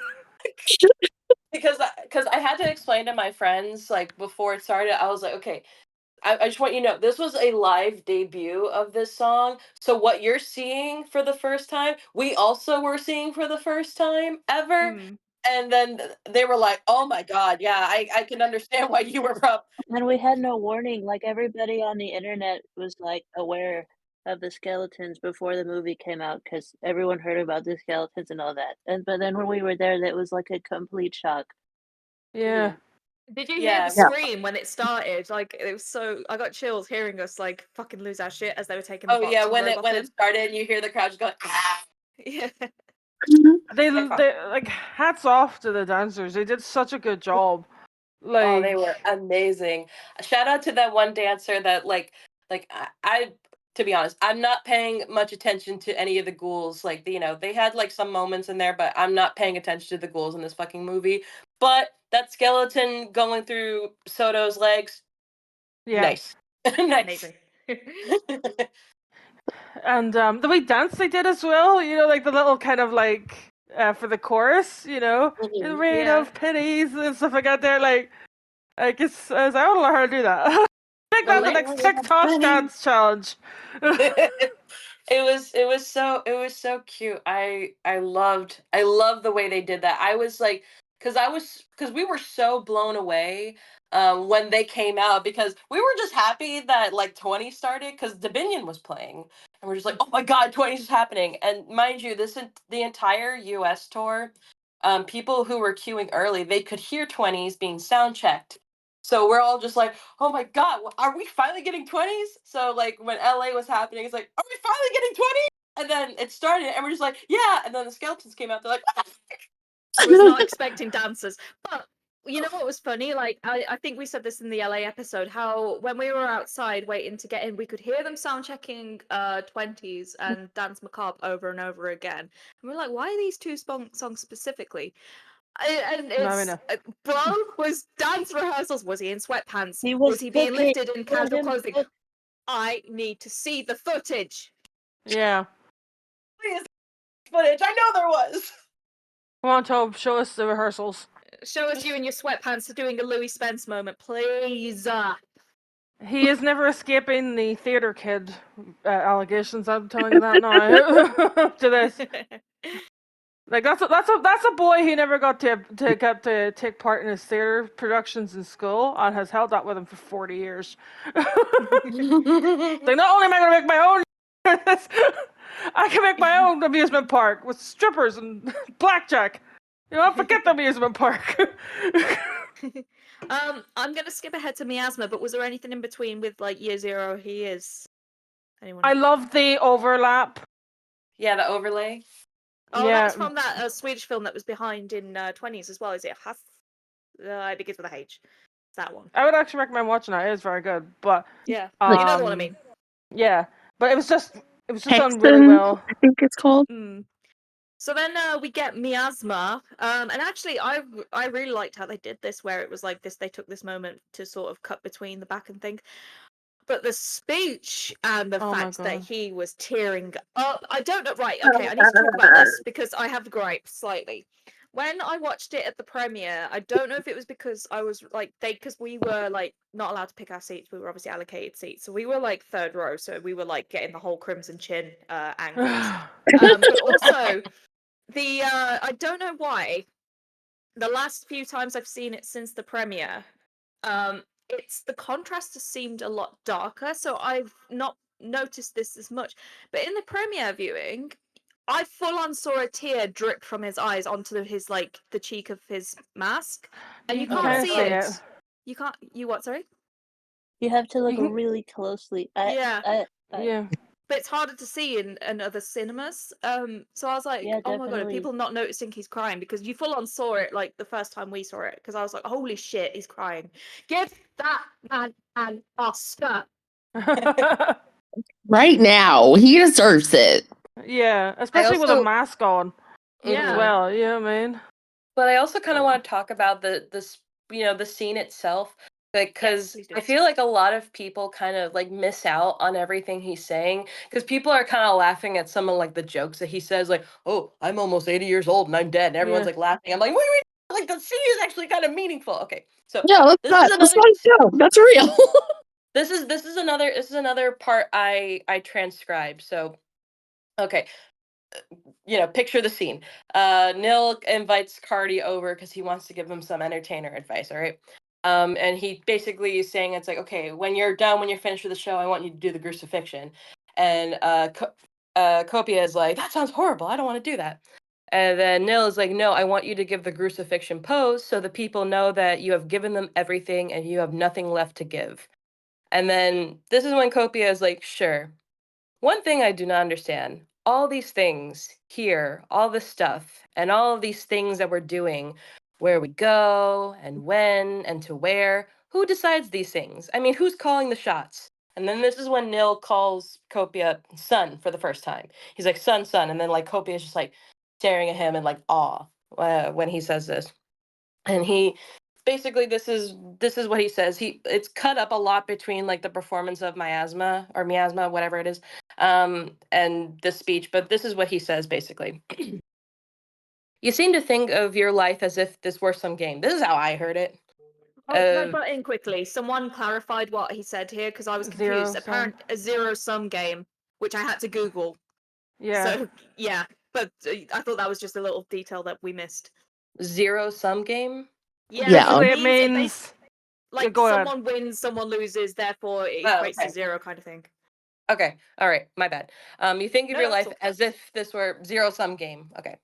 Speaker 3: Because I had to explain to my friends like before it started. I was like, okay, I just want you to know this was a live debut of this song. So what you're seeing for the first time, we also were seeing for the first time ever.
Speaker 2: Mm.
Speaker 3: And then they were like, "Oh my god, yeah, I can understand why you were up."
Speaker 6: and we had no warning. Like everybody on the internet was like aware of the skeletons before the movie came out because everyone heard about the skeletons and all that. But then when we were there, that was like a complete shock.
Speaker 5: Yeah.
Speaker 2: Did you hear
Speaker 3: Yeah.
Speaker 2: the
Speaker 4: Yeah.
Speaker 2: scream when it started? Like, it was so. I got chills hearing us like fucking lose our shit as they were taking the
Speaker 3: Oh yeah,
Speaker 2: boxing robe off
Speaker 3: when
Speaker 2: him.
Speaker 3: it started, you hear the crowd just going, "Ah."
Speaker 2: Yeah.
Speaker 5: They like hats off to the dancers. They did such a good job.
Speaker 3: Oh, they
Speaker 5: Like
Speaker 3: were amazing. Shout out to that one dancer that I to be honest, I'm not paying much attention to any of the ghouls. Like, they had like some moments in there, but I'm not paying attention to the ghouls in this fucking movie. But that skeleton going through Soto's legs,
Speaker 5: yeah.
Speaker 3: nice. Nice.
Speaker 2: Amazing.
Speaker 5: And the way dance they did as well, like the little kind of like for the chorus, in
Speaker 3: Mhm.
Speaker 5: rain
Speaker 2: Yeah.
Speaker 5: of pennies and stuff like that. They're like, I guess I don't know how to do that. Make that the next TikTok dance challenge.
Speaker 3: It was so cute. I loved the way they did that. I was like, because we were so blown away when they came out, because we were just happy that like 20 started, because Dominion was playing, and we're just like, oh my god, 20 is happening. And mind you, the entire US tour, people who were queuing early, they could hear 20s being sound checked. So we're all just like, oh my god, are we finally getting 20s? So like when LA was happening, it's like, are we finally getting 20s? And then it started, and we're just like, yeah. And then the skeletons came out. They're like, what the fuck?
Speaker 2: Was not expecting dancers. But you know what was funny? Like I think we said this in the LA episode, how when we were outside waiting to get in, we could hear them sound checking 20s and Dance Macabre over and over again. And we're like, why are these two songs specifically? And
Speaker 5: No, I
Speaker 2: it's
Speaker 5: know.
Speaker 2: bro was dance rehearsals. Was he in sweatpants?
Speaker 6: He was
Speaker 2: he being
Speaker 6: cooking.
Speaker 2: lifted in
Speaker 6: Let
Speaker 2: casual
Speaker 6: him
Speaker 2: clothing?
Speaker 6: cook.
Speaker 2: I need to see the footage.
Speaker 5: Yeah.
Speaker 3: Please, footage. I know there was.
Speaker 5: Come on, Tobe, show us the rehearsals.
Speaker 2: Show us you in your sweatpants doing a Louis Spence moment, please.
Speaker 5: He is never escaping the theater kid allegations. I'm telling you that now. To this, like that's a boy who never got to take part in his theater productions in school, and has held that with him for 40 years. Like, not only am I going to make my own, I can make my own amusement park with strippers and blackjack. Forget the amusement park.
Speaker 2: I'm gonna skip ahead to Miasma, but was there anything in between with like Year Zero? He is. Anyone?
Speaker 5: I love the overlap.
Speaker 3: Yeah, the overlay.
Speaker 2: Oh,
Speaker 5: yeah.
Speaker 2: that was from that Swedish film that was behind in 20s as well. Is it Has? It begins with a H. It's that one.
Speaker 5: I would actually recommend watching that. It is very good. But
Speaker 2: Yeah,
Speaker 4: Like-
Speaker 2: you know the one I mean.
Speaker 5: yeah, but it was just done
Speaker 4: Hexen,
Speaker 5: really well.
Speaker 4: I think it's called.
Speaker 2: So then we get Miasma, and actually I really liked how they did this, where it was like this. They took this moment to sort of cut between the back and thing. But the speech and the
Speaker 5: Oh my
Speaker 2: fact that
Speaker 5: God.
Speaker 2: he was tearing up, I don't know. Right, okay, I need to talk about this because I have gripes slightly. When I watched it at the premiere, I don't know if it was because I was like because we were like not allowed to pick our seats. We were obviously allocated seats, so we were like third row, so we were like getting the whole Crimson Chin angles. But also the I don't know why the last few times I've seen it since the premiere, it's the contrast has seemed a lot darker, so I've not noticed this as much. But in the premiere viewing, I full on saw a tear drip from his eyes onto his like the cheek of his mask, and you
Speaker 5: You
Speaker 2: can't
Speaker 5: can't
Speaker 2: see
Speaker 5: see
Speaker 2: it.
Speaker 5: it.
Speaker 2: You can't. You what? Sorry.
Speaker 6: You have to look
Speaker 5: can-
Speaker 6: really closely.
Speaker 2: Yeah.
Speaker 5: Yeah.
Speaker 2: But it's harder to see in other cinemas. So I was like,
Speaker 6: Yeah,
Speaker 2: oh my god, are
Speaker 6: definitely.
Speaker 2: people not noticing he's crying? Because you full on saw it like the first time we saw it. Because I was like, holy shit, he's crying. Give that man an Oscar.
Speaker 4: Right now, he deserves it.
Speaker 5: Yeah, especially with a
Speaker 3: also-
Speaker 5: mask on as
Speaker 2: Yeah.
Speaker 5: well. You know what I mean?
Speaker 3: But I also kind of want to talk about the scene itself, because
Speaker 2: please do.
Speaker 3: I feel like a lot of people kind of like miss out on everything he's saying, because people are kind of laughing at some of like the jokes that he says, like, "Oh, I'm almost 80 years old and I'm dead," and everyone's
Speaker 5: Yeah.
Speaker 3: like laughing. I'm like, wait, like the scene is actually kind of meaningful. Okay, so
Speaker 4: Yeah,
Speaker 3: this is
Speaker 4: that's
Speaker 3: another
Speaker 4: not a joke. That's real.
Speaker 3: this is another part I transcribed. So okay, picture the scene. Nil invites Cardi over because he wants to give him some entertainer advice, all right? And he basically is saying, it's like, okay, when you're finished with the show, I want you to do the crucifixion. And Copia is like, that sounds horrible. I don't want to do that. And then Nil is like, no, I want you to give the crucifixion pose so the people know that you have given them everything and you have nothing left to give. And then this is when Copia is like, sure. One thing I do not understand. all these things here, all this stuff, and all of these things that we're doing, where we go and when and to where, who decides these things? I mean, who's calling the shots? And then this is when Nil calls Copia son for the first time. He's like, son, son. And then like Copia is just like staring at him in like awe when he says this. And he basically this is what he says. It's cut up a lot between like the performance of miasma, whatever it is, and the speech, but this is what he says basically. You seem to think of your life as if this were some game. This is how I heard it.
Speaker 2: Oh, can I butt in quickly? Someone clarified what he said here because I was confused.
Speaker 5: Zero-sum.
Speaker 2: A zero-sum game, which I had to Google.
Speaker 5: Yeah.
Speaker 2: So yeah, but I thought that was just a little detail that we missed.
Speaker 3: Zero-sum game?
Speaker 2: Yeah,
Speaker 5: Basically, it
Speaker 2: means
Speaker 5: means
Speaker 2: like
Speaker 5: go ahead.
Speaker 2: someone wins, someone loses, therefore it
Speaker 3: Oh,
Speaker 2: equates to
Speaker 3: okay.
Speaker 2: zero kind of thing.
Speaker 3: Okay, all right, my bad. You think of
Speaker 2: No,
Speaker 3: your
Speaker 2: that's
Speaker 3: life
Speaker 2: all.
Speaker 3: as if this were zero-sum game. Okay.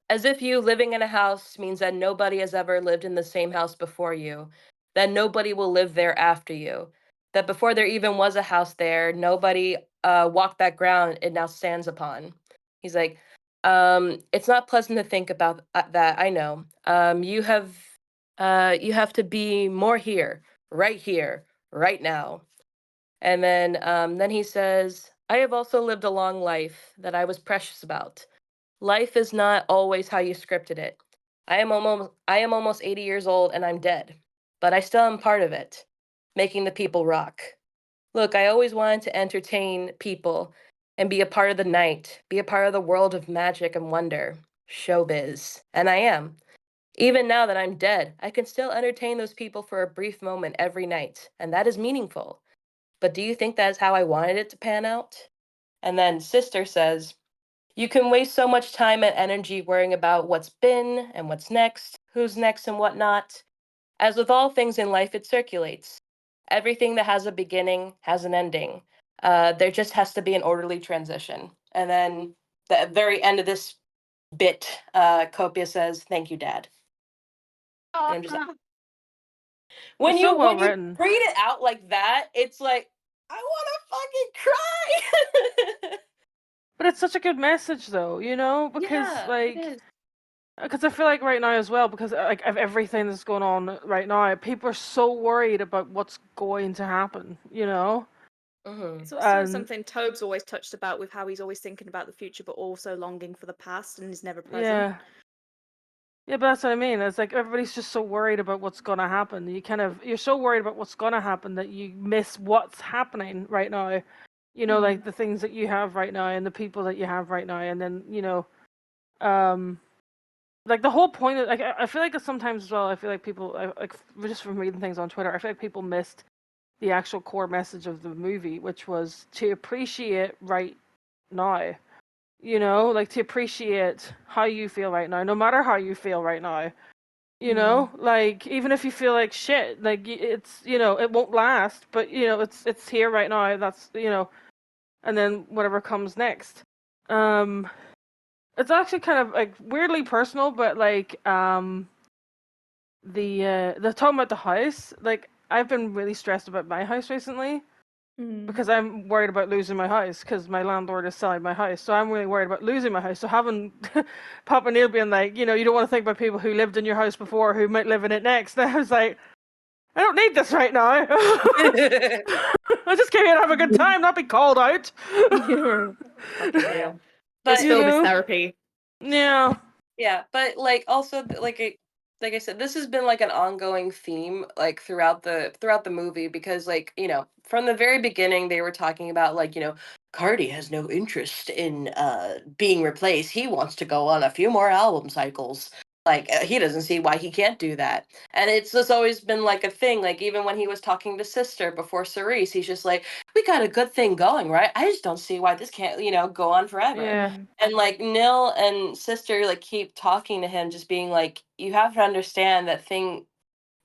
Speaker 3: As if you living in a house means that nobody has ever lived in the same house before you, that nobody will live there after you, that before there even was a house there, nobody walked that ground it now stands upon. He's like, it's not pleasant to think about that. I know. You have to be more here, right now. And then he says, I have also lived a long life that I was precious about. Life is not always how you scripted it. I am almost 80 years old and I'm dead, but I still am part of it, making the people rock. Look, I always wanted to entertain people and be a part of the night, be a part of the world of magic and wonder, showbiz, and I am. Even now that I'm dead, I can still entertain those people for a brief moment every night, and that is meaningful. But do you think that is how I wanted it to pan out? And then Sister says, you can waste so much time and energy worrying about what's been and what's next, who's next and whatnot. As with all things in life, it circulates. Everything that has a beginning has an ending. There just has to be an orderly transition. And then the very end of this bit, Copia says, "Thank you, Dad." And I'm just like, when
Speaker 5: It's so
Speaker 3: you
Speaker 5: well
Speaker 3: when you
Speaker 5: written.
Speaker 3: read it out like that, it's like I want to fucking cry.
Speaker 5: But it's such a good message, though, you know, because
Speaker 3: Yeah,
Speaker 5: like,
Speaker 3: it is.
Speaker 5: because I feel like right now as well, because like of everything that's going on right now, people are so worried about what's going to happen, you know.
Speaker 3: Mm-hmm.
Speaker 2: It's also
Speaker 5: And
Speaker 2: something Tobe's always touched about with how he's always thinking about the future, but also longing for the past and is never present.
Speaker 5: yeah, yeah, but that's what I mean. It's like everybody's just so worried about what's gonna happen. You're so worried about what's gonna happen that you miss what's happening right now. You know, like the things that you have right now and the people that you have right now, and then like the whole point of, like, I feel like sometimes as well, I feel like people, like just from reading things on Twitter, I feel like people missed the actual core message of the movie, which was to appreciate right now. You know, like to appreciate how you feel right now, no matter how you feel right now. You know, like even if you feel like shit, like it's, it won't last, but it's here right now. That's, and then whatever comes next. It's actually kind of like weirdly personal, but like the talking about the house, like I've been really stressed about my house recently because I'm worried about losing my house because my landlord is selling my house, so I'm really worried about losing my house. So having Papa Neil being like, you don't want to think about people who lived in your house before who might live in it next. And I was like, I don't need this right now. I just came here to have a good time, not be called out.
Speaker 2: Fucking hell.
Speaker 3: But
Speaker 2: This film is
Speaker 5: know?
Speaker 2: therapy.
Speaker 5: Yeah.
Speaker 3: yeah, but like also like I said, this has been like an ongoing theme like throughout the movie because like from the very beginning they were talking about like Cardi has no interest in being replaced. He wants to go on a few more album cycles. Like he doesn't see why he can't do that. And it's just always been like a thing. Like even when he was talking to Sister before Cerise, he's just like, "We got a good thing going, right? I just don't see why this can't go on forever."
Speaker 5: Yeah.
Speaker 3: And like Nil and Sister like keep talking to him, just being like, you have to understand that things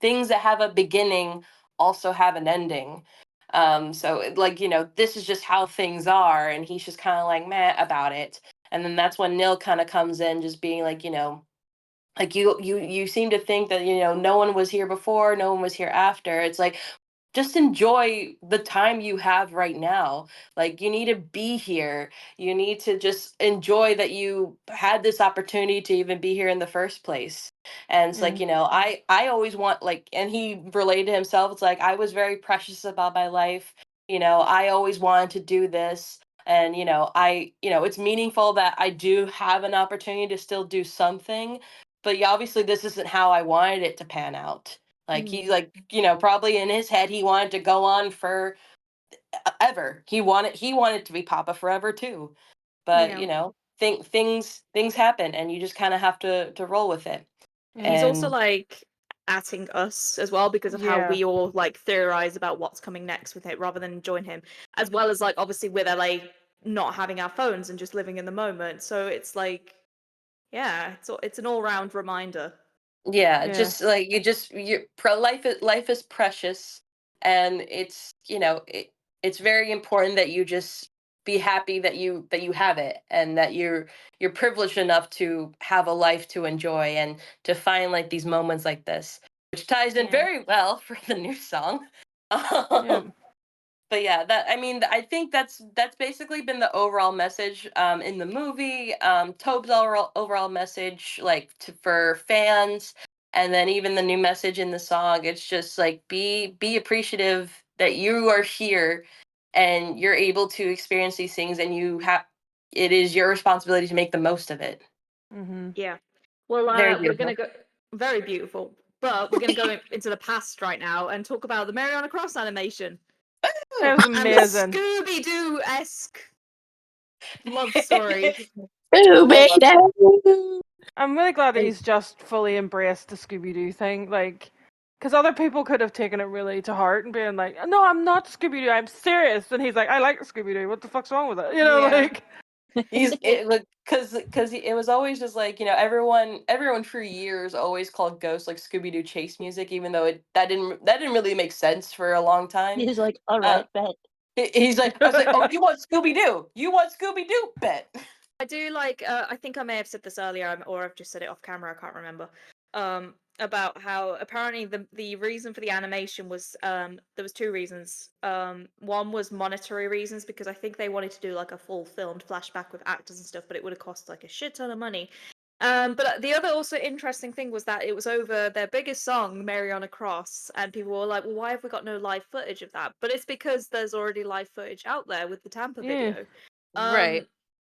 Speaker 3: that have a beginning also have an ending. So like, this is just how things are, and he's just kind of like meh about it. And then that's when Nil kind of comes in, just being like, like you seem to think that no one was here before, no one was here after. It's like just enjoy the time you have right now. Like, you need to be here. You need to just enjoy that you had this opportunity to even be here in the first place. And it's like,
Speaker 5: Mm.
Speaker 3: I always want, like, and he related to himself, it's like, I was very precious about my life. I always wanted to do this. And it's meaningful that I do have an opportunity to still do something. But yeah, obviously this isn't how I wanted it to pan out. Like, he, like, probably in his head he wanted to go on for ever. He wanted to be Papa forever too. But
Speaker 2: Yeah.
Speaker 3: things happen, and you just kind of have to roll with it.
Speaker 2: He's also
Speaker 3: And
Speaker 2: like atting us as well because of how
Speaker 5: Yeah.
Speaker 2: we all like theorize about what's coming next with it rather than join him. As well as like obviously with LA not having our phones and just living in the moment. So it's like, yeah, it's an all round reminder.
Speaker 3: yeah,
Speaker 5: Yeah.
Speaker 3: just like life is precious, and it's very important that you just be happy that you have it, and that you're privileged enough to have a life to enjoy, and to find like these moments like this, which ties in
Speaker 2: Yeah.
Speaker 3: very well for the new song.
Speaker 5: Yeah.
Speaker 3: But yeah, I think that's basically been the overall message in the movie. Tobe's overall message, like, for fans, and then even the new message in the song. It's just like, be appreciative that you are here, and you're able to experience these things, and it is your responsibility to make the most of it.
Speaker 5: Mm-hmm.
Speaker 2: Yeah. Well,
Speaker 3: Very
Speaker 2: we're
Speaker 3: beautiful.
Speaker 2: gonna go very beautiful, but we're gonna go into the past right now and talk about the Mariana Cross animation
Speaker 5: It was
Speaker 2: and the
Speaker 5: amazing.
Speaker 2: Scooby-Doo-esque love story.
Speaker 4: Ooh, baby.
Speaker 5: I'm really glad that he's just fully embraced the Scooby Doo thing. Like, because other people could have taken it really to heart and been like, "No, I'm not Scooby Doo. I'm serious." And he's like, "I like Scooby Doo. What the fuck's wrong with it?"
Speaker 2: Yeah.
Speaker 5: Like.
Speaker 3: Because it was always just like, everyone for years always called Ghost like Scooby Doo chase music, even though that didn't really make sense for a long time.
Speaker 6: He's like, all
Speaker 3: Uh,
Speaker 6: right, bet.
Speaker 3: he's like, I was like, oh, you want Scooby Doo? You want Scooby Doo? Bet.
Speaker 2: I do like. I think I may have said this earlier, or I've just said it off camera. I can't remember. About how apparently the reason for the animation was there was two reasons. One was monetary reasons because I think they wanted to do like a full filmed flashback with actors and stuff, but it would have cost like a shit ton of money. But the other also interesting thing was that it was over their biggest song, Mary on a Cross, and people were like, well, why have we got no live footage of that? But it's because there's already live footage out there with the Tampa
Speaker 5: Yeah.
Speaker 2: video.
Speaker 3: Right.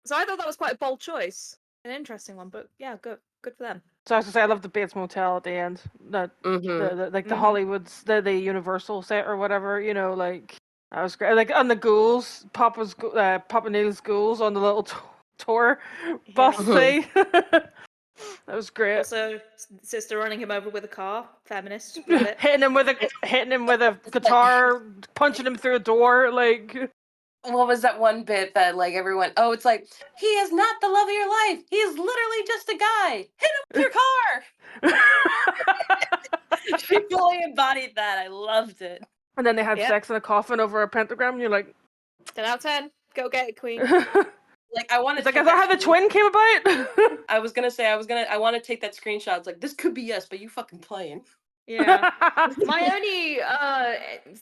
Speaker 2: So I thought that was quite a bold choice, an interesting one, but yeah, good for them.
Speaker 5: So I was gonna say, I love the Bates Motel at the end. That
Speaker 3: Mm-hmm.
Speaker 5: the like the
Speaker 2: Mhm.
Speaker 5: Hollywoods, the Universal set or whatever. Like that was great. Like on the ghouls, Papa Neil's ghouls on the little tour bus
Speaker 2: Yeah.
Speaker 5: thing. That was great.
Speaker 2: Also, sister running him over with a car, feminist, love it.
Speaker 5: hitting him with a guitar, punching him through a door. Like,
Speaker 3: What was that one bit that, like, everyone? Oh, it's like, he is not the love of your life. He is literally just a guy. Hit him with your car. She fully embodied that. I loved it.
Speaker 5: and then they had
Speaker 2: Yep.
Speaker 5: sex in a coffin over a pentagram. And you're like,
Speaker 2: 10 out of 10. Go get it, queen.
Speaker 3: Like, I want to.
Speaker 5: it's like, is that how the twin came about?
Speaker 3: I was gonna say I want to take that screenshot. It's like, this could be us, but you fucking playing.
Speaker 2: Yeah. My only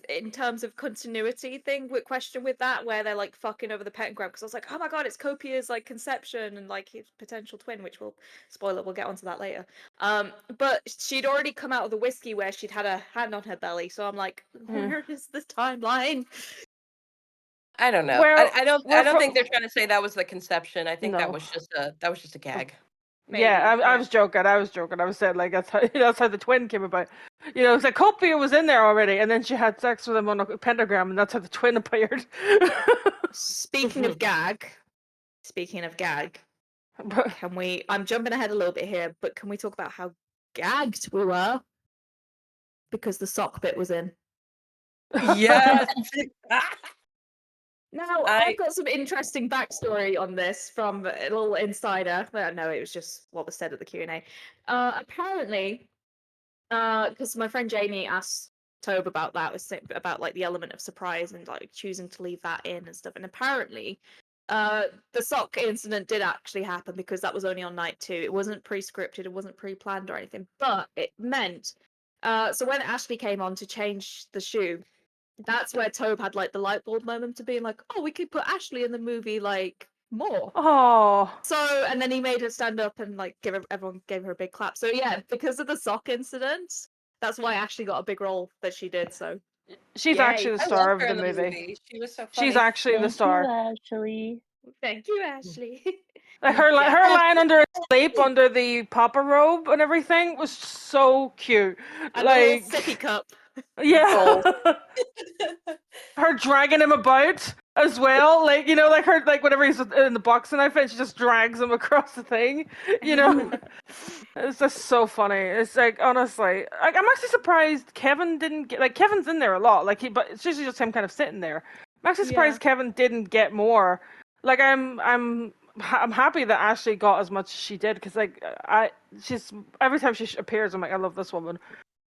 Speaker 2: in terms of continuity thing with question with that where they're like fucking over the pentagram because I was like, oh my god, it's Copia's like conception and like his potential twin, which will spoiler, we'll get onto that later. But she'd already come out of the whiskey where she'd had a hand on her belly, so I'm like, where is the timeline?
Speaker 3: I don't know.
Speaker 5: Well,
Speaker 3: I don't think they're trying to say that was the conception. I think that
Speaker 5: No.
Speaker 3: was just a gag.
Speaker 5: Yeah,
Speaker 2: Maybe,
Speaker 5: I was joking. I was saying like that's how the twin came about. It's like Copia was in there already, and then she had sex with him on a pentagram, and that's how the twin appeared.
Speaker 2: Speaking of gag, can we? I'm jumping ahead a little bit here, but can we talk about how gagged we were because the sock bit was in?
Speaker 3: Yes.
Speaker 2: Now, I've got some interesting backstory on this from a little insider. Well, no, it was just what was said at the Q&A. Apparently, because my friend Jamie asked Tobe about that, about like the element of surprise and like choosing to leave that in and stuff. And apparently, the sock incident did actually happen because that was only on night 2. It wasn't pre-scripted, it wasn't pre-planned or anything, but it meant. So when Ashley came on to change the shoe, that's where Tobe had like the light bulb moment to being like, oh, we could put Ashley in the movie like more.
Speaker 5: Oh,
Speaker 2: So, and then he made her stand up and like everyone gave her a big clap. So yeah, because of the sock incident, that's why Ashley got a big role that she did. So
Speaker 5: she's
Speaker 2: yay.
Speaker 5: actually the
Speaker 3: I
Speaker 5: star
Speaker 3: loved
Speaker 5: of
Speaker 3: her
Speaker 5: the
Speaker 3: in the
Speaker 5: movie.
Speaker 3: movie. She was so funny.
Speaker 5: She's actually the
Speaker 6: Thank
Speaker 5: star.
Speaker 6: you, Ashley.
Speaker 2: Thank you, Ashley.
Speaker 5: Like her
Speaker 2: Yeah.
Speaker 5: lying under asleep under the papa robe and everything was so cute.
Speaker 2: And the little
Speaker 5: Like
Speaker 2: sippy cup.
Speaker 5: yeah. Her dragging him about as well, like you know, like her, like whenever he's in the boxing outfit, she just drags him across the thing. You know, it's just so funny. It's like honestly, like I'm actually surprised Kevin didn't get like Kevin's in there a lot, like but it's usually just him kind of sitting there. I'm actually surprised Kevin didn't get more. Like I'm happy that Ashley got as much as she did because like she's every time she appears, I'm like I love this woman.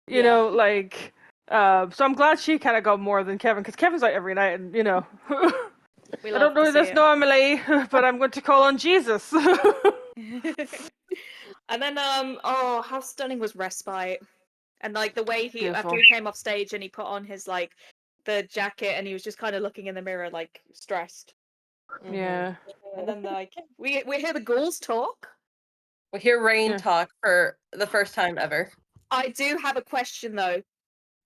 Speaker 5: You know, like. So I'm glad she kind of got more than Kevin because Kevin's out every night, and you know,
Speaker 2: We
Speaker 5: I
Speaker 2: love
Speaker 5: don't
Speaker 2: to
Speaker 5: know
Speaker 2: see
Speaker 5: this
Speaker 2: it.
Speaker 5: normally, but I'm going to call on Jesus.
Speaker 2: And then oh, how stunning was Respite. And like the way he
Speaker 5: Beautiful.
Speaker 2: after he came off stage and he put on his like the jacket and he was just kind of looking in the mirror like stressed.
Speaker 5: Yeah.
Speaker 2: And then like we hear the ghouls talk.
Speaker 3: We hear Rain
Speaker 5: Yeah.
Speaker 3: talk for the first time ever.
Speaker 2: I do have a question though,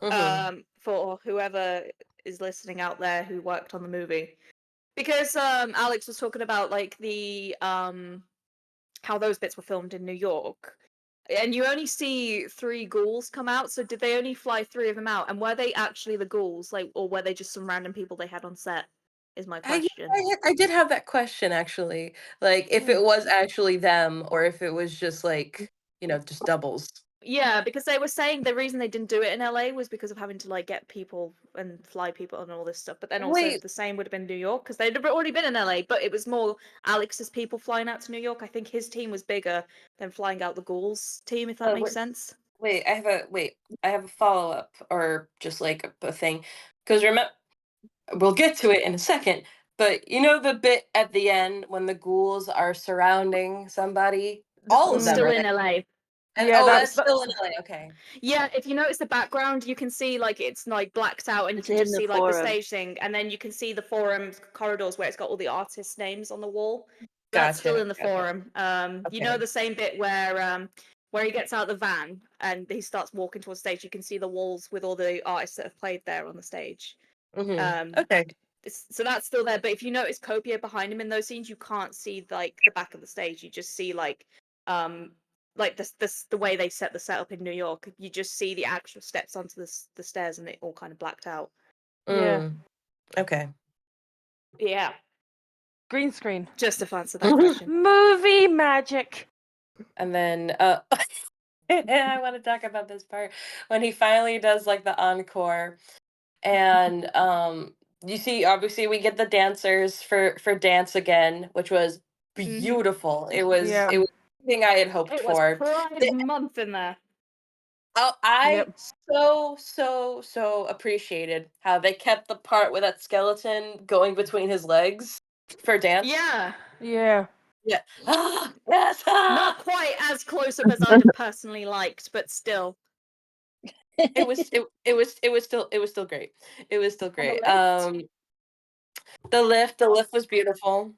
Speaker 3: Mhm.
Speaker 2: for whoever is listening out there who worked on the movie. Because Alex was talking about like the how those bits were filmed in New York. And you only see 3 ghouls come out, so did they only fly 3 of them out? And were they actually the ghouls, like, or were they just some random people they had on set? Is my question.
Speaker 3: I did have that question actually. Like if it was actually them or if it was just like, just doubles.
Speaker 2: Yeah, because they were saying the reason they didn't do it in LA was because of having to like get people and fly people and all this stuff. But then also
Speaker 3: Wait,
Speaker 2: the same would have been New York because they'd already been in LA, but it was more Alex's people flying out to New York. I think his team was bigger than flying out the ghouls team, if that makes sense.
Speaker 3: wait, I have a follow-up or just like a thing. Because remember we'll get to it in a second, but you know the bit at the end when the ghouls are surrounding somebody? All of them
Speaker 2: Still
Speaker 3: are
Speaker 2: in
Speaker 3: there.
Speaker 2: LA.
Speaker 3: And
Speaker 5: Yeah,
Speaker 3: that's
Speaker 5: that's
Speaker 3: still in LA, okay.
Speaker 2: Yeah, if you notice the background, you can see like it's like blacked out, and you
Speaker 6: It's
Speaker 2: can
Speaker 6: in
Speaker 2: just
Speaker 6: the
Speaker 2: see like the
Speaker 6: forum.
Speaker 2: stage thing, and then you can see the forum corridors where it's got all the artists' names on the wall. That's still
Speaker 3: Gotcha.
Speaker 2: in the forum. You know
Speaker 3: Okay.
Speaker 2: the same bit where he gets out of the van and he starts walking towards stage. You can see the walls with all the artists that have played there on the stage.
Speaker 3: Okay.
Speaker 2: So that's still there. But if you notice Copia behind him in those scenes, you can't see like the back of the stage. You just see like the way they set the setup in New York. You just see the actual steps onto the stairs, and it all kind of blacked out.
Speaker 5: yeah.
Speaker 3: Okay.
Speaker 2: Yeah,
Speaker 5: Green screen.
Speaker 2: just to answer that question.
Speaker 5: Movie magic.
Speaker 3: And then I want to talk about this part when he finally does like the encore and you see obviously we get the dancers for Dance Again, which was beautiful. It was
Speaker 5: Yeah.
Speaker 3: everything I had hoped
Speaker 2: It was
Speaker 3: for.
Speaker 2: Pride Month in there.
Speaker 3: Oh, I
Speaker 5: Yep.
Speaker 3: so appreciated how they kept the part with that skeleton going between his legs for Dance.
Speaker 2: Yeah,
Speaker 5: Yeah.
Speaker 3: Yeah. Yes.
Speaker 2: not quite as close up as I'd have personally liked, but still.
Speaker 3: It was still great. It was still great. The lift was beautiful.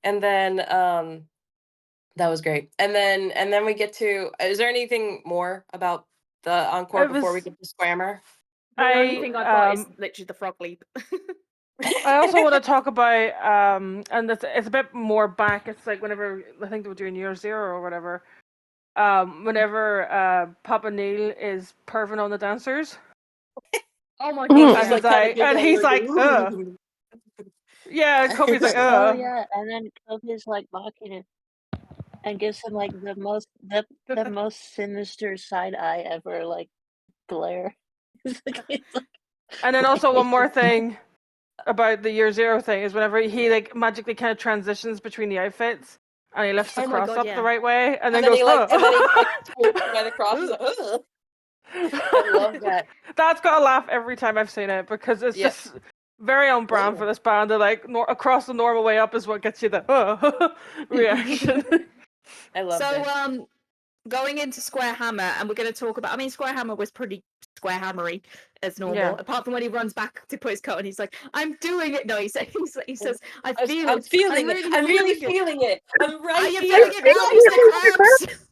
Speaker 3: And then that was great. And then we get to is there anything more about the encore
Speaker 5: It
Speaker 3: before we
Speaker 5: was.
Speaker 3: get to Scrammer?
Speaker 2: The only thing I've got is
Speaker 5: I
Speaker 2: literally the frog leap.
Speaker 5: I also want to talk about and it's a bit more back. It's like whenever I think they were doing Year Zero or whatever. Whenever Papa Neil is perving on the dancers.
Speaker 2: Oh my
Speaker 3: He's
Speaker 2: god!
Speaker 3: like
Speaker 2: Yeah.
Speaker 3: kind of
Speaker 5: and he's like, yeah, and Kobe's like,
Speaker 6: Oh yeah, and then Kobe's like mocking him and gives him like the most sinister side eye ever, like glare. It's like,
Speaker 5: And then also one more thing about the Year Zero thing is whenever he like magically kind of transitions between the outfits and he lifts the
Speaker 2: Oh my
Speaker 5: cross
Speaker 2: god,
Speaker 5: up
Speaker 2: yeah.
Speaker 5: the right way and then
Speaker 3: then
Speaker 5: goes,
Speaker 3: he like twirls by the cross. He's like,
Speaker 5: "Ugh."
Speaker 3: I love that.
Speaker 5: That's got a laugh every time I've seen it because it's
Speaker 3: Yep.
Speaker 5: just very on brand for this band. They're like across the normal way up is what gets you the reaction.
Speaker 3: I love
Speaker 2: So
Speaker 3: it.
Speaker 2: going into Square Hammer, and we're going to talk about. I mean, Square Hammer was pretty Square Hammery as normal.
Speaker 5: Yeah.
Speaker 2: Apart from when he runs back to put his coat on, he's like, "I'm doing it." No, he says, "I feel
Speaker 3: I'm
Speaker 2: it.
Speaker 3: feeling it. I'm really
Speaker 2: feeling it.
Speaker 3: feeling it. I'm right
Speaker 2: Are you
Speaker 3: here.
Speaker 2: feeling it now, Mr. Krabs?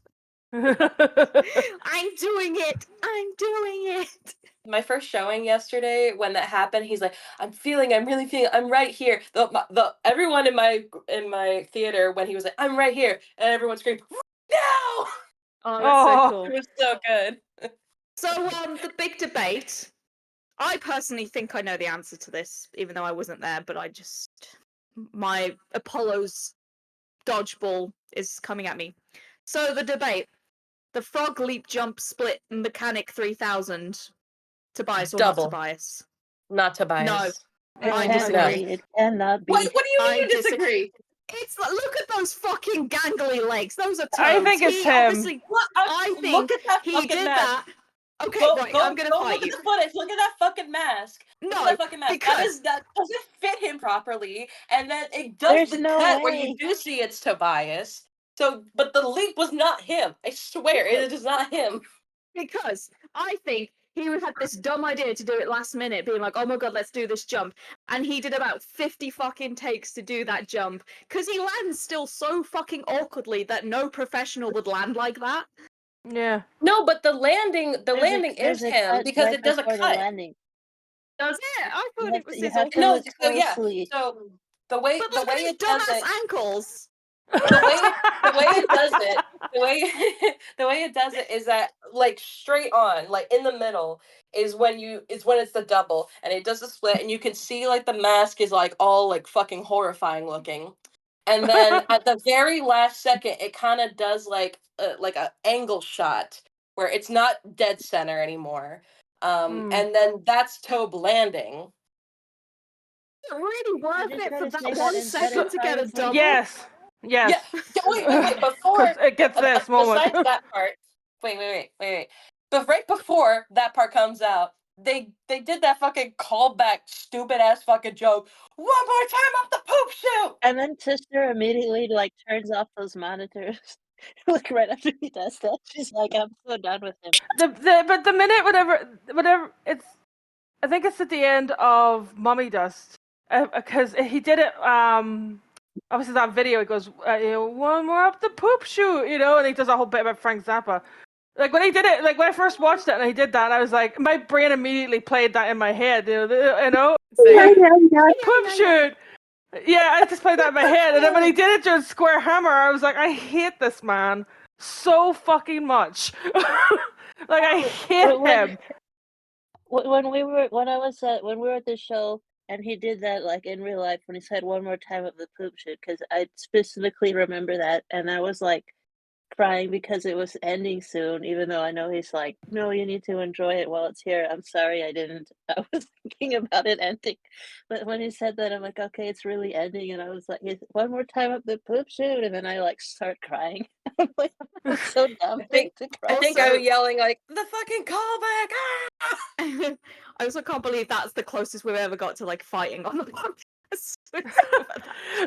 Speaker 5: Yeah.
Speaker 2: I'm doing it. I'm doing it."
Speaker 3: My first showing yesterday, when that happened, he's like, I'm really feeling, I'm right here. The everyone in my theater, when he was like, I'm right here, and everyone screamed, no!
Speaker 2: Oh, that's so
Speaker 5: Oh.
Speaker 2: cool.
Speaker 3: It was so good.
Speaker 2: So, the big debate. I personally think I know the answer to this, even though I wasn't there. But my Apollo's dodgeball is coming at me. So the debate: the frog leap jump split mechanic 3000. Tobias or not
Speaker 3: Double.
Speaker 2: Tobias?
Speaker 3: Not Tobias.
Speaker 6: It
Speaker 2: I
Speaker 6: can't
Speaker 2: disagree.
Speaker 6: be. It cannot be.
Speaker 3: What do you mean
Speaker 2: I
Speaker 3: you disagree?
Speaker 2: It's like, look at those fucking gangly legs. Those are toads.
Speaker 5: I think it's
Speaker 2: he
Speaker 5: him.
Speaker 2: obviously. I
Speaker 3: Look
Speaker 2: think
Speaker 3: at that
Speaker 2: he
Speaker 3: fucking
Speaker 2: did
Speaker 3: mask.
Speaker 2: that. Okay,
Speaker 3: Go
Speaker 2: right. I'm gonna fight
Speaker 3: look
Speaker 2: you.
Speaker 3: at the footage. Look at that fucking mask. Look at
Speaker 2: No,
Speaker 3: that fucking mask.
Speaker 2: because
Speaker 3: That doesn't fit him properly, and then it does
Speaker 6: There's
Speaker 3: the
Speaker 6: no
Speaker 3: cut where you
Speaker 6: way.
Speaker 3: do see it's Tobias. So, but the leap was not him. I swear, it is not him.
Speaker 2: because I think he had this dumb idea to do it last minute, being like, "Oh my god, let's do this jump," and he did about 50 fucking takes to do that jump because he lands still so fucking awkwardly that no professional would land like that.
Speaker 5: Yeah.
Speaker 3: No, but the landing
Speaker 6: There's
Speaker 3: is
Speaker 6: a
Speaker 3: him
Speaker 6: cut
Speaker 3: because
Speaker 6: right
Speaker 3: it does a
Speaker 6: before the
Speaker 3: cut.
Speaker 6: landing.
Speaker 2: Does it? I thought it was
Speaker 6: You
Speaker 2: his
Speaker 6: have to
Speaker 2: awkward.
Speaker 3: No,
Speaker 6: look
Speaker 3: so yeah,
Speaker 6: closely.
Speaker 3: so the way
Speaker 2: But look at his
Speaker 3: it does
Speaker 2: dumbass
Speaker 3: it,
Speaker 2: ankles.
Speaker 3: the way it does it, the way the way it does it is that like straight on, like in the middle is when it's the double and it does the split and you can see like the mask is like all like fucking horrifying looking. And then at the very last second it kind of does like a angle shot where it's not dead center anymore. And then that's Tobe landing.
Speaker 2: Is it really worth
Speaker 6: just
Speaker 2: it for
Speaker 6: gotta
Speaker 2: that
Speaker 6: say that
Speaker 2: 1
Speaker 6: in
Speaker 2: second
Speaker 6: better
Speaker 2: to get a
Speaker 6: times.
Speaker 2: double?
Speaker 5: Yes.
Speaker 3: Yeah.
Speaker 5: Yes.
Speaker 3: Wait.
Speaker 5: Because it gets this moment.
Speaker 3: Besides that part, wait. But right before that part comes out, they did that fucking callback, stupid ass fucking joke. One more time up the poop chute.
Speaker 6: And then sister immediately like turns off those monitors. Like right after he does that, she's like, "I'm so done with him."
Speaker 5: But the minute whatever it's, I think it's at the end of Mummy Dust, because he did it. Obviously that video, he goes, one more up the poop chute, and he does a whole bit about Frank Zappa. Like when he did it, like when I first watched it and he did that, I was like, my brain immediately played that in my head.
Speaker 2: Same.
Speaker 5: Poop chute. Yeah, I just played that in my head, and then when he did it during Square Hammer, I was like, I hate this man so fucking much. Like I hate him.
Speaker 6: When we were at the show and he did that like in real life when he said one more time of the poop shit, because I specifically remember that, and I was like crying because it was ending soon, even though I know he's like, no, you need to enjoy it while it's here. I'm sorry I didn't. I was thinking about it ending. But when he said that, I'm like, okay, it's really ending. And I was like, one more time up the poop chute. And then I like start crying. I'm like, it's so dumb to cry.
Speaker 3: I think I
Speaker 2: Also-
Speaker 3: was yelling like the fucking callback. Ah!
Speaker 2: I also can't believe that's the closest we've ever got to like fighting on the podcast.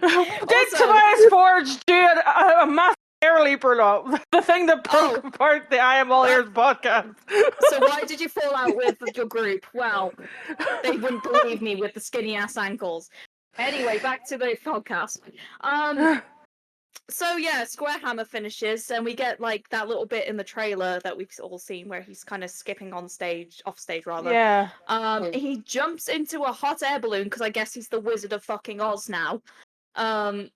Speaker 5: Did Tobias Forge do a massive air leap or not? The thing that broke apart the I Am All Ears podcast.
Speaker 2: So why did you fall out with your group? Well, they wouldn't believe me with the skinny ass ankles. Anyway, back to the podcast. So yeah, Square Hammer finishes, and we get like that little bit in the trailer that we've all seen where he's kind of skipping off stage rather.
Speaker 5: Yeah.
Speaker 2: He jumps into a hot air balloon because I guess he's the Wizard of fucking Oz now. And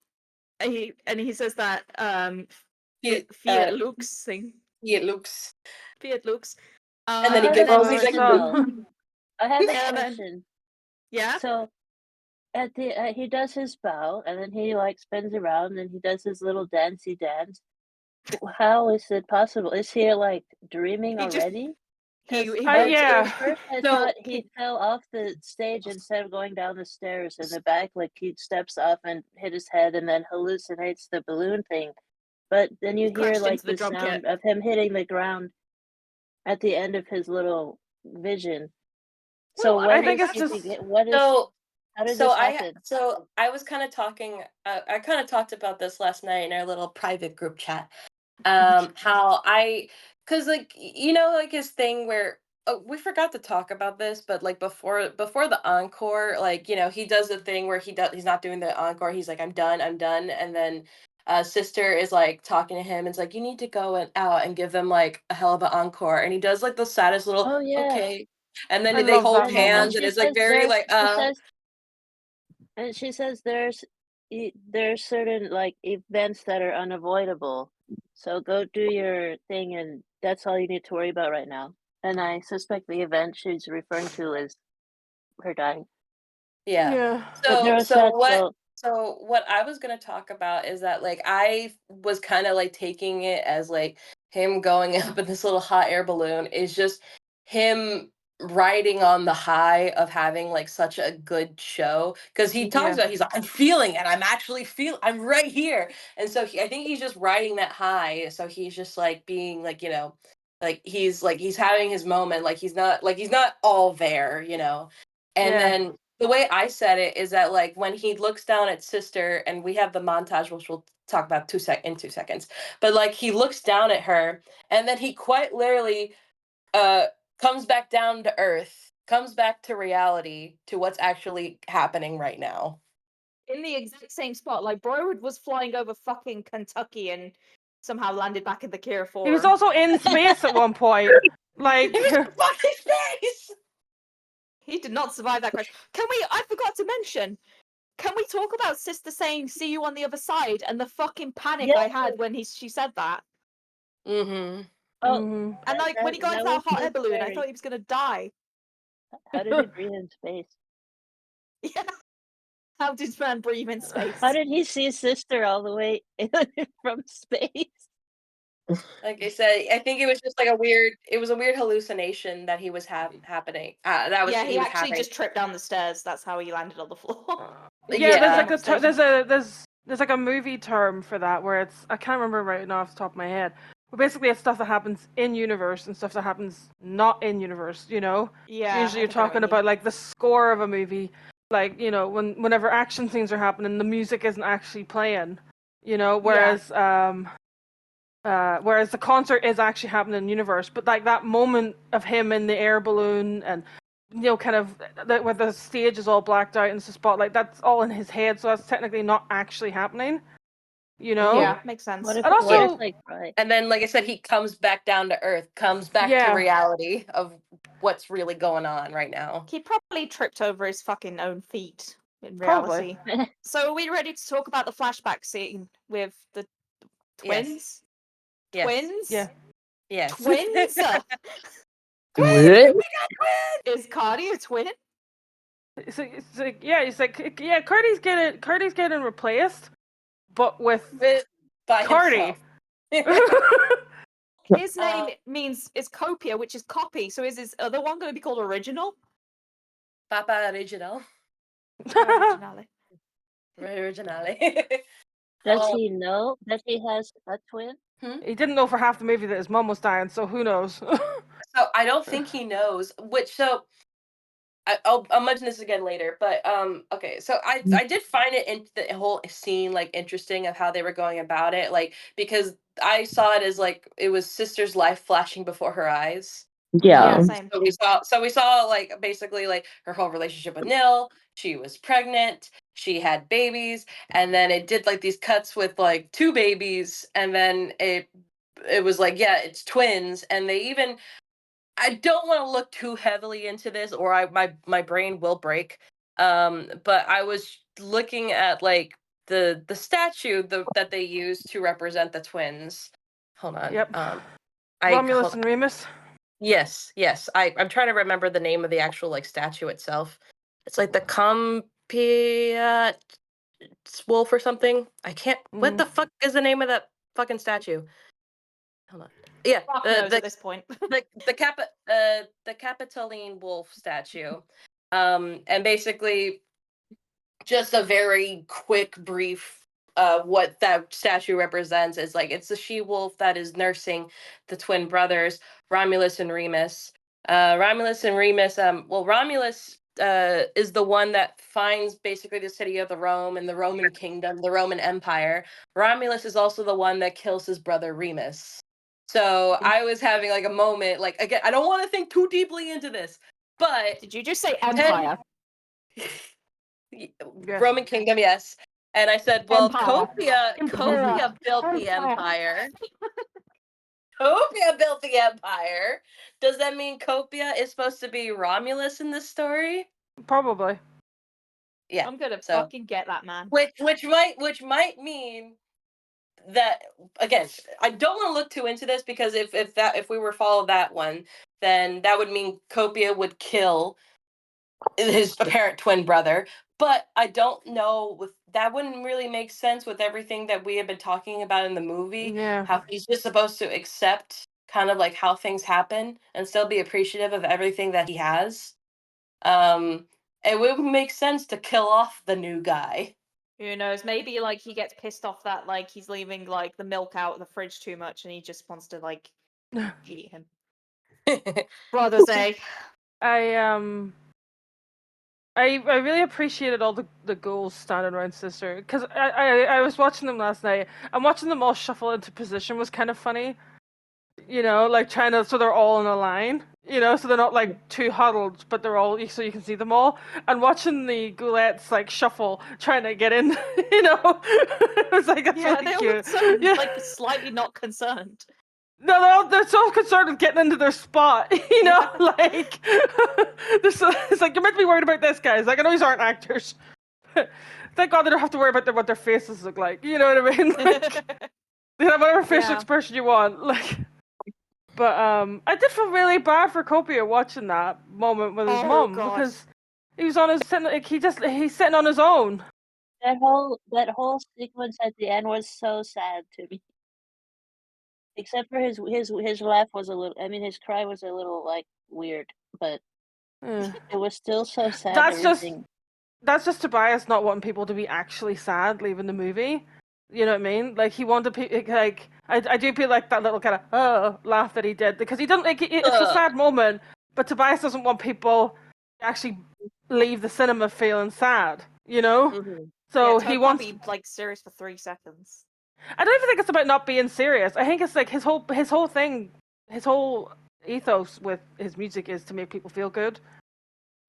Speaker 2: he says that Fiat Lux thing.
Speaker 3: Fiat Lux.
Speaker 2: Fiat Lux.
Speaker 3: And then he
Speaker 6: I
Speaker 3: gives
Speaker 6: have
Speaker 3: us
Speaker 6: a
Speaker 3: he's like,
Speaker 6: question, I have a
Speaker 2: Yeah, man.
Speaker 6: question.
Speaker 2: Yeah.
Speaker 6: So at the he does his bow, and then he like spins around, and he does his little dancey dance. How is it possible? Is he like dreaming
Speaker 2: He just-
Speaker 6: already?
Speaker 2: He
Speaker 5: yeah.
Speaker 6: At first I thought he fell off the stage instead of going down the stairs in the back, like he steps off and hit his head and then hallucinates the balloon thing. But then you hear
Speaker 2: crashed
Speaker 6: like
Speaker 2: into the
Speaker 6: the
Speaker 2: drum
Speaker 6: sound
Speaker 2: kit.
Speaker 6: of him hitting the ground at the end of his little vision. So
Speaker 2: Well,
Speaker 6: what
Speaker 5: I think
Speaker 6: is
Speaker 5: it's
Speaker 6: he
Speaker 5: just-
Speaker 6: begin- what is
Speaker 3: So
Speaker 6: how did
Speaker 3: so
Speaker 6: this
Speaker 3: I
Speaker 6: happen?
Speaker 3: so I was kind of talking. I kind of talked about this last night in our little private group chat. How because like like his thing where we forgot to talk about this, but like before the encore, like he does the thing where he's not doing the encore. He's like, I'm done, and then sister is like talking to him and it's like, you need to go out and give them like a hell of an encore, and he does like the saddest little
Speaker 6: Oh yeah,
Speaker 3: okay, and then
Speaker 5: I
Speaker 3: they
Speaker 5: love
Speaker 3: hold
Speaker 5: that
Speaker 6: and
Speaker 5: moment.
Speaker 3: hands and
Speaker 6: she
Speaker 3: it's like
Speaker 6: says
Speaker 3: very like
Speaker 6: she says there's certain like events that are unavoidable. So go do your thing, and that's all you need to worry about right now. And I suspect the event she's referring to is her dying.
Speaker 3: yeah.
Speaker 5: Yeah.
Speaker 6: But
Speaker 3: So
Speaker 6: Neuroset, so
Speaker 3: what I was gonna talk about is that like I was kind of like taking it as like him going up in this little hot air balloon is just him riding on the high of having like such a good show, because he talks
Speaker 5: Yeah.
Speaker 3: about, he's like, I'm feeling it, I'm right here, and so I think he's just riding that high, so he's just like being like he's having his moment, like he's not all there, and
Speaker 5: Yeah.
Speaker 3: then the way I said it is that like when he looks down at sister, and we have the montage which we'll talk about in 2 seconds, but like he looks down at her and then he quite literally uh comes back down to earth, comes back to reality, to what's actually happening right now.
Speaker 2: In the exact same spot, like Broward was flying over fucking Kentucky and somehow landed back in the Kira
Speaker 5: He was
Speaker 2: Forum.
Speaker 5: also in space at one point. Like,
Speaker 3: He was in fucking space.
Speaker 2: He did not survive that crash. I forgot to mention, can we talk about Sister saying "see you on the other side" and the fucking panic I had when she said that?
Speaker 3: Mm-hmm.
Speaker 6: oh
Speaker 5: mhm.
Speaker 2: And like when he got into
Speaker 6: that was
Speaker 2: that hot air
Speaker 6: so
Speaker 2: balloon, I
Speaker 6: scary.
Speaker 2: thought he was gonna die.
Speaker 6: How did he breathe in space?
Speaker 2: Yeah. How did man breathe in space?
Speaker 6: How did he see sister all the way from space?
Speaker 3: Like I said, I think it was just like a weird hallucination that he was happening.
Speaker 2: Yeah, he
Speaker 3: was
Speaker 2: actually
Speaker 3: having.
Speaker 2: just tripped down the stairs. That's how he landed on the floor.
Speaker 5: Yeah, there's
Speaker 3: Yeah.
Speaker 5: like there's like a movie term for that where it's, I can't remember right now off the top of my head. But basically it's stuff that happens in universe and stuff that happens not in universe,
Speaker 2: Yeah.
Speaker 5: Usually you're
Speaker 2: I think I know what
Speaker 5: talking
Speaker 2: you
Speaker 5: about like the score of a movie, like, whenever action scenes are happening, the music isn't actually playing, whereas whereas the concert is actually happening in universe, but like that moment of him in the air balloon and kind of where the stage is all blacked out and it's the spotlight, that's all in his head, so that's technically not actually happening.
Speaker 2: Yeah, makes sense.
Speaker 6: What if
Speaker 5: And also,
Speaker 6: like right?
Speaker 3: And then, like I said, he comes back down to earth, comes back to
Speaker 5: Yeah.
Speaker 3: reality of what's really going on right now.
Speaker 2: He probably tripped over his fucking own feet in
Speaker 5: Probably.
Speaker 2: reality. So are we ready to talk about the flashback scene with the twins?
Speaker 3: Yes.
Speaker 2: Twins?
Speaker 5: Yeah.
Speaker 3: Yes.
Speaker 2: Twins?
Speaker 4: What?
Speaker 2: Is Cardi a twin?
Speaker 5: It's like, yeah, Cardi's getting replaced, but with
Speaker 3: By
Speaker 5: Cardi.
Speaker 3: himself.
Speaker 2: His name is Copia, which is copy. So is his other one going to be called Original?
Speaker 3: Papa Original.
Speaker 2: Originale.
Speaker 3: Originale.
Speaker 6: Does he know that he has a twin?
Speaker 5: He didn't know for half the movie that his mom was dying, so who knows?
Speaker 3: So I don't think he knows. I'll mention this again later, but okay. So I did find it in the whole scene like interesting of how they were going about it, like because I saw it as like it was sister's life flashing before her eyes.
Speaker 2: Yeah,
Speaker 4: Yeah.
Speaker 2: same.
Speaker 3: So we saw like basically like her whole relationship with Nil. She was pregnant. She had babies, and then it did like these cuts with like two babies, and then it was like, yeah, it's twins, and they even, I don't want to look too heavily into this, or my brain will break. But I was looking at like the statue that they used to represent the twins. Hold on.
Speaker 5: Yep.
Speaker 3: I
Speaker 5: Romulus and Remus.
Speaker 3: Yes, yes. I'm trying to remember the name of the actual like statue itself. It's like the Compiat wolf or something. I can't. What the fuck is the name of that fucking statue? Hold on. Yeah,
Speaker 2: Fuck knows at this point.
Speaker 3: the Capitoline wolf statue. And basically just a very quick brief what that statue represents is like it's the she wolf that is nursing the twin brothers Romulus and Remus. Romulus is the one that finds basically the city of the Rome and the Roman kingdom, the Roman Empire. Romulus is also the one that kills his brother Remus. So I was having like a moment, like again, I don't want to think too deeply into this, but
Speaker 2: Did you just say empire?
Speaker 3: Roman Kingdom, yes. And I said, well,
Speaker 2: Empire.
Speaker 3: Copia built the empire. Copia built the empire. Does that mean Copia is supposed to be Romulus in this story?
Speaker 5: Probably.
Speaker 3: Yeah.
Speaker 2: I'm gonna
Speaker 3: So
Speaker 2: fucking get that man.
Speaker 3: which might mean that again, I don't want to look too into this because if we were follow that one, then that would mean Copia would kill his apparent twin brother. But I don't know, with that wouldn't really make sense with everything that we have been talking about in the movie.
Speaker 5: Yeah.
Speaker 3: How he's just supposed to accept kind of like how things happen and still be appreciative of everything that he has. It would make sense to kill off the new guy.
Speaker 2: Who knows? Maybe like he gets pissed off that like he's leaving like the milk out of the fridge too much, and he just wants to like eat him. Brothers, eh?
Speaker 5: I really appreciated all the ghouls standing around Sister, because I was watching them last night, and watching them all shuffle into position was kind of funny. You know, like trying to, so they're all in a line, you know, so they're not like too huddled, but they're all, so you can see them all. And watching the ghoulettes like shuffle, trying to get in, you know, it was like, that's
Speaker 2: Yeah,
Speaker 5: really
Speaker 2: they all
Speaker 5: cute.
Speaker 2: look so
Speaker 5: Yeah.
Speaker 2: like slightly not concerned.
Speaker 5: No, they're so concerned with getting into their spot, you know,
Speaker 2: Yeah.
Speaker 5: like, it's like, you're meant to be worried about this, guys. Like, I know these aren't actors. Thank God they don't have to worry about what their faces look like, you know what I mean? Like, you have whatever facial
Speaker 2: Yeah.
Speaker 5: expression you want, like. But I did feel really bad for Copia watching that moment with his
Speaker 2: Oh,
Speaker 5: mom,
Speaker 2: God.
Speaker 5: because he was on his like he's sitting on his own.
Speaker 6: That whole sequence at the end was so sad to me. Except for his laugh was a little. I mean, his cry was a little like weird, but
Speaker 5: Yeah.
Speaker 6: it was still so sad.
Speaker 5: That's
Speaker 6: everything.
Speaker 5: That's just Tobias not wanting people to be actually sad leaving the movie. You know what I mean? Like he wanted people, like I do feel like that little kind of laugh that he did, because he didn't like it's a sad moment, but Tobias doesn't want people to actually leave the cinema feeling sad. You know?
Speaker 3: Mhm.
Speaker 5: So
Speaker 2: Yeah,
Speaker 5: he
Speaker 2: Toad
Speaker 5: wants.
Speaker 2: can't be like serious for 3 seconds.
Speaker 5: I don't even think it's about not being serious. I think it's like his whole thing, his whole ethos with his music is to make people feel good.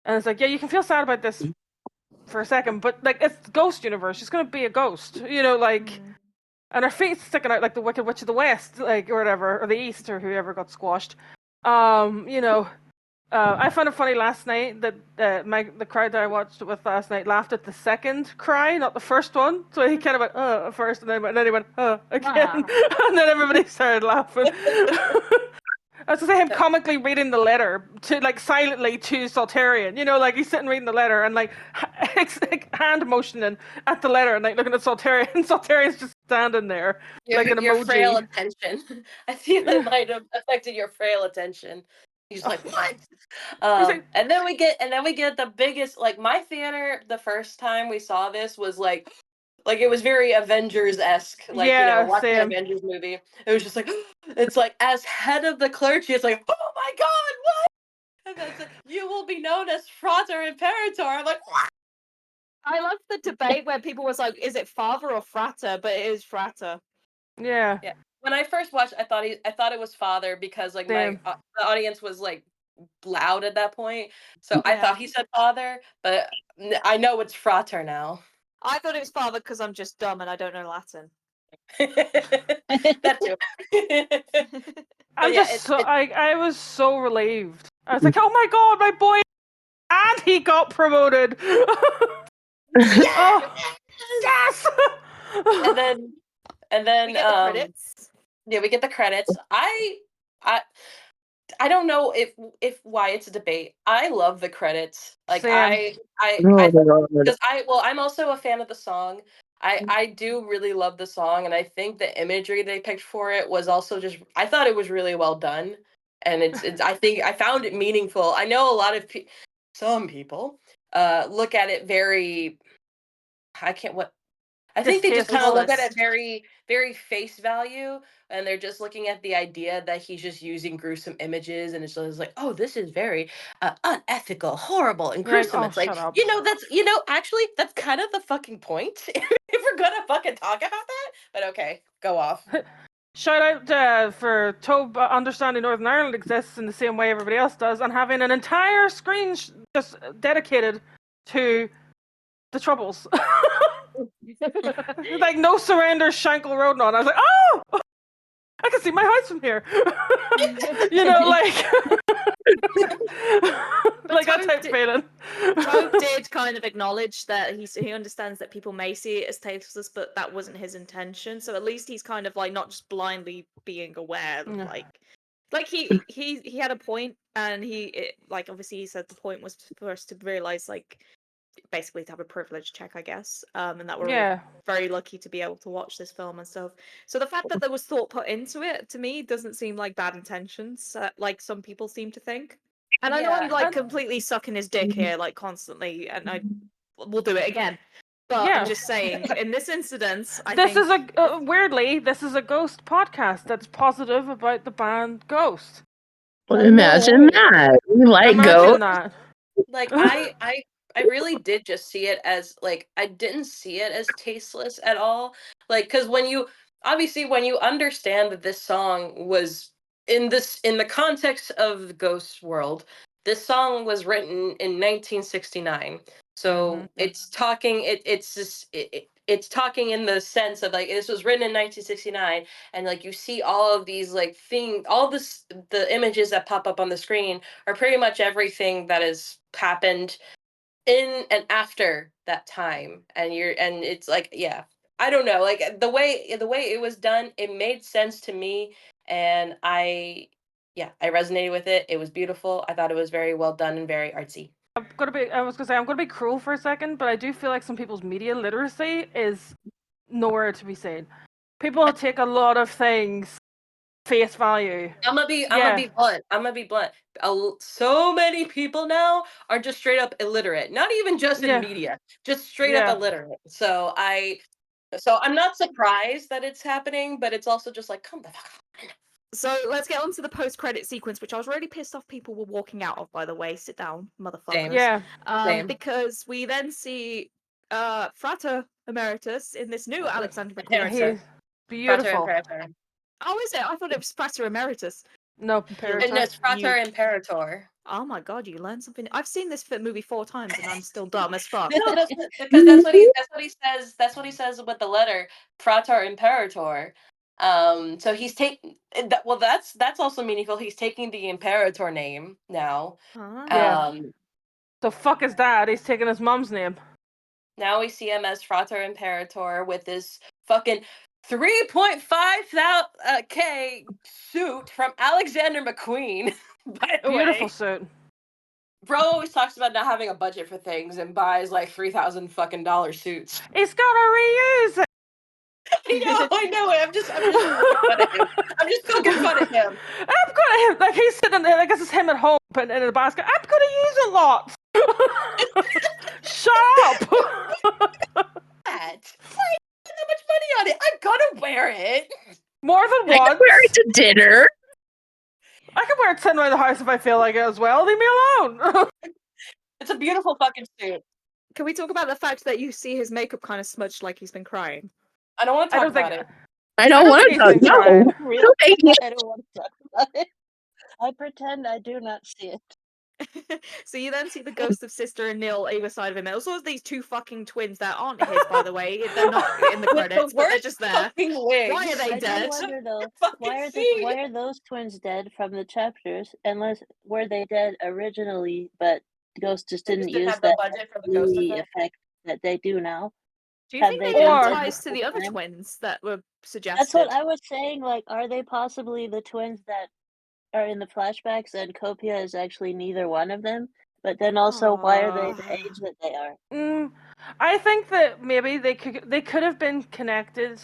Speaker 5: And it's like, yeah, you can feel sad about this for a second, but like it's Ghost Universe. She's gonna be a ghost, you know, like, and her feet's sticking out like the Wicked Witch of the West, like, or whatever, or the East, or whoever got squashed. You know, I found it funny last night that the crowd that I watched it with last night laughed at the second cry, not the first one. So he kind of went at first, and then he went again, and then everybody started laughing. I was to say him comically reading the letter to like silently to Saltarian, you know, like he's sitting reading the letter and like hand motioning at the letter and like looking at Saltarian. And Saltarian's just standing there like an
Speaker 3: Your
Speaker 5: emoji.
Speaker 3: frail attention. I feel it might have affected your frail attention. He's like, what? And then we get the biggest, like, my theater the first time we saw this was like it was very Avengers-esque, like, you know,
Speaker 5: Yeah,
Speaker 3: watching an
Speaker 5: same.
Speaker 3: Avengers movie. It was just like, it's like, as head of the clergy, it's like, oh my god, what? And then it's like, you will be known as Frater Imperator. I'm like, what?
Speaker 2: I love the debate where people was like, is it father or frater? But it is frater.
Speaker 5: Yeah.
Speaker 3: Yeah. When I first watched, I thought it was father because like
Speaker 5: Same.
Speaker 3: the audience was like loud at that point, so I
Speaker 2: Yeah.
Speaker 3: thought he said father, but I know it's frater now.
Speaker 2: I thought it was father because I'm just dumb and I don't know Latin.
Speaker 3: That too.
Speaker 5: I'm
Speaker 3: yeah,
Speaker 5: just I was so relieved. I was like, oh my god, my boy, and he got promoted. Oh, yes.
Speaker 3: and then
Speaker 2: We get the credits.
Speaker 3: Yeah, we get the credits. I don't know if why it's a debate. I love the credits. Like
Speaker 5: Same.
Speaker 3: because I'm also a fan of the song. I do really love the song, and I think the imagery they picked for it was also just, I thought it was really well done, and it's I think I found it meaningful. I know a lot of some people look at it very, I think they just kind of look at it very, very face value, and they're just looking at the idea that he's just using gruesome images, and it's just like, oh, this is very unethical, horrible, and gruesome.
Speaker 5: Like,
Speaker 3: it's like,
Speaker 5: shut up.
Speaker 3: actually, that's kind of the fucking point. If we're gonna fucking talk about that, but okay, go off.
Speaker 5: shout out for Tobe understanding Northern Ireland exists in the same way everybody else does, and having an entire screen just dedicated to the Troubles. Like No Surrender, Shankill Road, and all. I was like, oh, I can see my house from here. You know, like. Like that type feeling.
Speaker 2: Tobe did kind of acknowledge that he understands that people may see it as tasteless, but that wasn't his intention. So at least he's kind of like not just blindly being aware, like he had a point, and like obviously he said the point was for us to realize like basically to have a privilege check, I guess, and that we're all very lucky to be able to watch this film and stuff. So the fact that there was thought put into it, to me, doesn't seem like bad intentions, like some people seem to think. And I know I'm like completely sucking his dick here, like constantly, and I will do it again. But I'm just saying, in this incident, I think
Speaker 5: is a weirdly, this is a Ghost podcast that's positive about the band Ghost.
Speaker 4: Well, imagine that. We like Ghost.
Speaker 5: That.
Speaker 3: Like I really did just see it as like I didn't see it as tasteless at all. Like because when you understand that this song was in the context of the Ghost world, this song was written in 1969. So it's talking it's talking in the sense of like this was written in 1969, and like you see all of these like the images that pop up on the screen are pretty much everything that has happened in and after that time, and it's like I don't know, like the way it was done, it made sense to me, and I resonated with it. It was beautiful. I thought it was very well done and very artsy.
Speaker 5: I'm gonna be cruel for a second, but I do feel like some people's media literacy is nowhere to be seen. People take a lot of things face value.
Speaker 3: I'm gonna be blunt. So many people now are just straight up illiterate. Not even just in media, just straight up illiterate. So I'm not surprised that it's happening, but it's also just like, come the fuck on.
Speaker 2: So let's get on to the post-credit sequence, which I was really pissed off people were walking out of, by the way. Sit down, motherfuckers.
Speaker 3: Same.
Speaker 2: Because we then see Frater Emeritus in this new Alexander McQueen.
Speaker 5: He's beautiful.
Speaker 3: Frater
Speaker 2: Oh, is it? I thought it was Frater Emeritus.
Speaker 5: No, Imperator.
Speaker 3: And it's Frater Imperator.
Speaker 2: Oh my god, you learned something. I've seen this movie 4 times and I'm still dumb as fuck.
Speaker 3: No, because that's what he says. That's what he says with the letter, Frater Imperator. So he's taking well. That's also meaningful. He's taking the Imperator name now.
Speaker 5: So fuck his dad. He's taking his mom's name.
Speaker 3: Now we see him as Frater Imperator with this fucking 3.5 K suit from Alexander McQueen. By the
Speaker 5: Beautiful
Speaker 3: way,
Speaker 5: suit.
Speaker 3: bro always talks about not having a budget for things and buys like $3,000 fucking suits.
Speaker 5: He's gonna reuse it.
Speaker 3: I know. I'm just poking fun at him. I'm just poking fun at him.
Speaker 5: I'm gonna like he's sitting there. I guess it's him at home putting it in a basket. I'm gonna use it lots. Shut up.
Speaker 3: That. Why that much money on it? I'm gonna wear it.
Speaker 5: More than
Speaker 4: I
Speaker 5: once.
Speaker 4: can wear it to dinner.
Speaker 5: I can wear it sitting around the house if I feel like it as well. Leave me alone.
Speaker 3: It's a beautiful fucking suit.
Speaker 2: Can we talk about the fact that you see his makeup kind of smudged like he's been crying?
Speaker 3: I don't want to talk about it.
Speaker 4: I don't want to talk. No.
Speaker 6: Really? I don't want to talk about it. I pretend I do not see it.
Speaker 2: So you then see the ghost of Sister and Neil either side of him. Also, these 2 fucking twins that aren't his, by the way. They're not in the credits, but they're just there. Why are they
Speaker 6: I
Speaker 2: dead?
Speaker 6: do wonder though, why are those twins dead from the chapters? Unless were they dead originally, but Ghost just didn't use
Speaker 3: have the
Speaker 6: that
Speaker 3: budget for the ghost
Speaker 6: effect that they do now.
Speaker 2: Do you think they have ties to the other twins that were suggested?
Speaker 6: That's what I was saying. Like, are they possibly the twins that are in the flashbacks, and Copia is actually neither one of them? But then also, why are they the age that they are?
Speaker 5: I think that maybe they could have been connected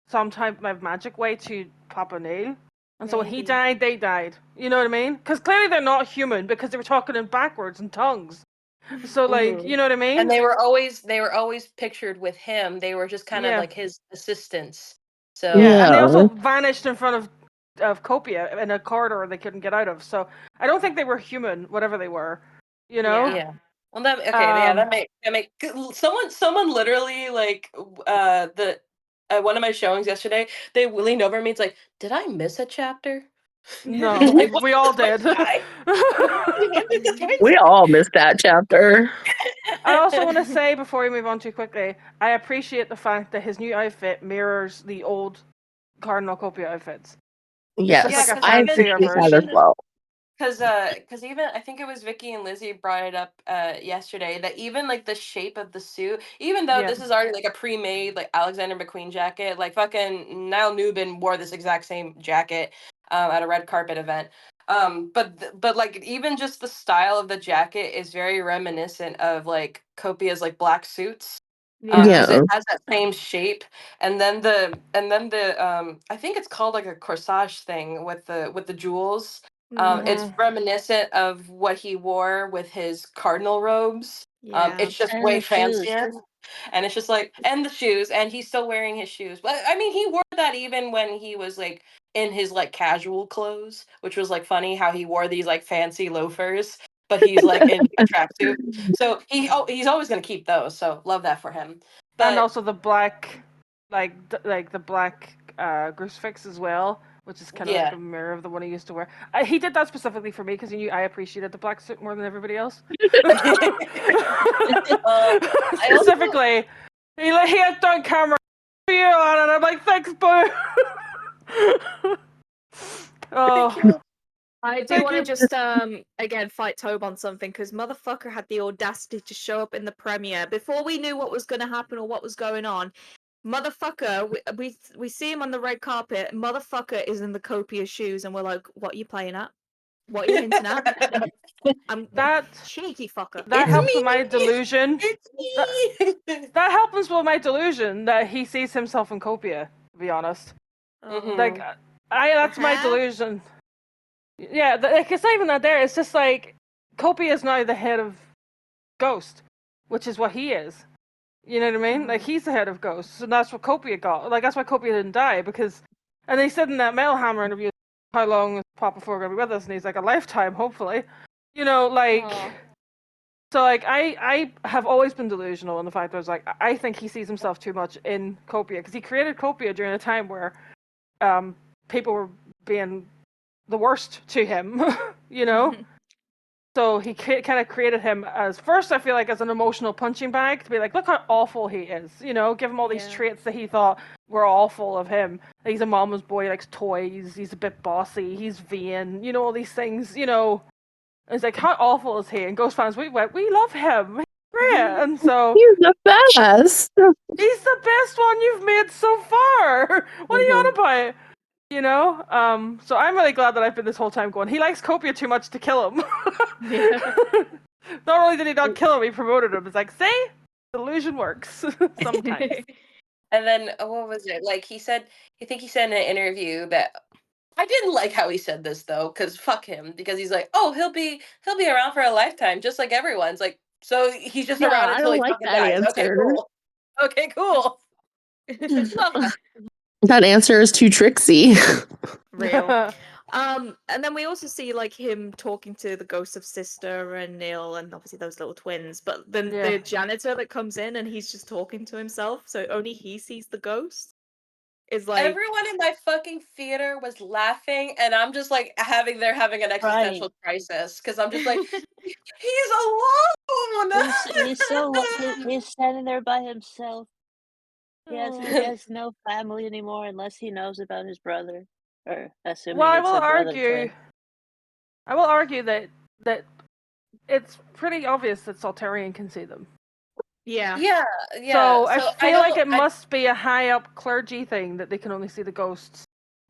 Speaker 5: some type of magic way to Papa Neil. And so when he died, they died. You know what I mean? Because clearly they're not human because they were talking in backwards and tongues. So like, you know what I mean?
Speaker 3: And they were always pictured with him. They were just kind of like his assistants. So
Speaker 5: and they also vanished in front of Copia in a corridor they couldn't get out of. So I don't think they were human, whatever they were. You know?
Speaker 3: Yeah. Well, that make someone literally like at one of my showings yesterday, they leaned over me. It's like, did I miss a chapter?
Speaker 5: No,
Speaker 3: Like,
Speaker 5: we all did.
Speaker 4: We all missed that chapter.
Speaker 5: I also want to say, before we move on too quickly, I appreciate the fact that his new outfit mirrors the old Cardinal Copia outfits.
Speaker 4: Yes,
Speaker 5: Just like a
Speaker 3: 'cause
Speaker 5: fancier
Speaker 4: I appreciate that as
Speaker 5: version.
Speaker 4: well.
Speaker 3: Because even I think it was Vicky and Lizzie brought it up yesterday that even like the shape of the suit, even though
Speaker 5: Yeah.
Speaker 3: this is already like a pre-made like Alexander McQueen jacket, like fucking Niall Newbin wore this exact same jacket at a red carpet event. But like even just the style of the jacket is very reminiscent of like Copia's like black suits.
Speaker 2: Yeah.
Speaker 3: Because
Speaker 4: Yeah.
Speaker 3: it has that same shape, and then the I think it's called like a corsage thing with the jewels. It's reminiscent of what he wore with his cardinal robes.
Speaker 2: Yeah.
Speaker 3: It's just
Speaker 6: And
Speaker 3: way
Speaker 6: the shoes.
Speaker 3: fancier. And it's just like, and the shoes, and he's still wearing his shoes. But I mean, he wore that even when he was like in his like casual clothes, which was like funny how he wore these like fancy loafers, but he's like in a tracksuit. So he's always gonna keep those. So love that for him.
Speaker 5: And
Speaker 3: But
Speaker 5: also the black, like the black crucifix as well, which is kind of like
Speaker 3: yeah,
Speaker 5: a mirror of the one he used to wear. He did that specifically for me because he knew I appreciated the black suit more than everybody else.
Speaker 3: I also
Speaker 5: Specifically, he had done camera feel on it, and I'm like, thanks, boo.
Speaker 3: thank
Speaker 5: Oh,
Speaker 3: you.
Speaker 2: I do
Speaker 5: Thank
Speaker 2: want to
Speaker 5: you.
Speaker 2: just again fight Tobe on something because motherfucker had the audacity to show up in the premiere before we knew what was going to happen or what was going on. Motherfucker, we see him on the red carpet. Motherfucker is in the Copia shoes, and we're like, "What are you playing at? What are you hinting at?" I'm
Speaker 5: that
Speaker 2: cheeky fucker.
Speaker 5: that
Speaker 3: It's
Speaker 5: helps with
Speaker 3: me.
Speaker 5: my delusion.
Speaker 3: It's me.
Speaker 5: That happens with my delusion that he sees himself in Copia. To be honest,
Speaker 3: Mhm.
Speaker 5: like that's my
Speaker 2: hair?
Speaker 5: delusion. Yeah, like it's not even that there. It's just like Copia is now the head of Ghost, which is what he is. You know what I mean? Like he's the head of Ghosts, and that's what Copia got. Like that's why Copia didn't die because. And they said in that Metal Hammer interview, how long is Papa 4 gonna be with us? And he's like, a lifetime, hopefully. You know, like.
Speaker 2: Aw.
Speaker 5: So like I have always been delusional in the fact that I was like I think he sees himself too much in Copia because he created Copia during a time where people were being the worst to him, you know. So he kind of created him as first I feel like as an emotional punching bag to be like look how awful he is, you know, give him all these
Speaker 2: Yeah.
Speaker 5: traits that he thought were awful of him. He's a mama's boy, he likes toys, he's a bit bossy, he's vain, you know, all these things, you know. It's like, how awful is he? And Ghost fans, we love him. He's great. And so
Speaker 4: He's the best.
Speaker 5: he's the best one you've made so far. What are you on about? You know? So I'm really glad that I've been this whole time going, he likes Copia too much to kill him.
Speaker 2: Yeah.
Speaker 5: Not only did he not kill him, he promoted him. It's like, see? Delusion works sometimes.
Speaker 3: And then what was it? Like he said, I think he said in an interview that I didn't like how he said this though, because fuck him, because he's like, oh, he'll be around for a lifetime, just like everyone's like. So he's just
Speaker 4: Yeah,
Speaker 3: around
Speaker 4: I
Speaker 3: until
Speaker 4: don't
Speaker 3: he
Speaker 4: like
Speaker 3: fucking
Speaker 4: that
Speaker 3: dies. Okay,
Speaker 4: answer.
Speaker 3: cool. Okay, cool. Love that.
Speaker 4: That answer is too tricksy.
Speaker 2: Real. And then we also see like him talking to the ghosts of Sister and Neil and obviously those little twins. But then
Speaker 5: Yeah.
Speaker 2: the janitor that comes in and he's just talking to himself, so only he sees the ghost. Is like
Speaker 3: Everyone in my fucking theater was laughing, and I'm just like having an existential crisis because I'm just like, he's alone.
Speaker 6: He's so he's standing there by himself. He has no family anymore unless he knows about his brother, or assuming
Speaker 5: Well,
Speaker 6: it's a brother twin.
Speaker 5: I will argue that it's pretty obvious that Saltarian can see them.
Speaker 2: yeah.
Speaker 3: Yeah.
Speaker 5: So I
Speaker 3: I
Speaker 5: feel like it
Speaker 3: don't.
Speaker 5: must be a high up clergy thing that they can only see the ghosts.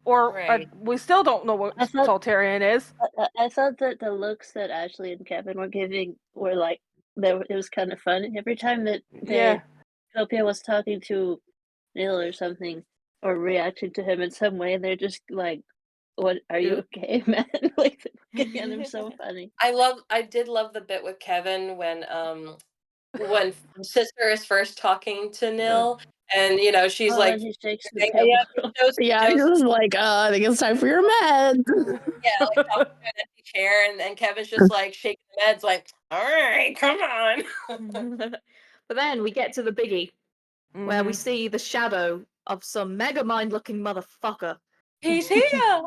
Speaker 5: Or
Speaker 3: Right.
Speaker 5: we still don't know what
Speaker 6: I thought-
Speaker 5: Saltarian is.
Speaker 6: I thought that the looks that Ashley and Kevin were giving were like it was kind of fun. Every time that
Speaker 5: Yeah.
Speaker 6: Copia was talking to Neil or something, or reacting to him in some way, they're just like, "What? Are you okay, man?" Like looking at him so funny.
Speaker 3: I did love the bit with Kevin when Sister is first talking to Nil, and you know she's like,
Speaker 6: And he shakes the
Speaker 3: "Hey,
Speaker 6: pill
Speaker 3: yeah,
Speaker 6: bottle.
Speaker 4: Yeah, he was like, I think it's time for your meds.
Speaker 3: yeah, like talking to an empty chair, and Kevin's just like shaking the meds, like, all right, come on.
Speaker 2: But then we get to the biggie where we see the shadow of some Megamind-looking motherfucker.
Speaker 3: He's here.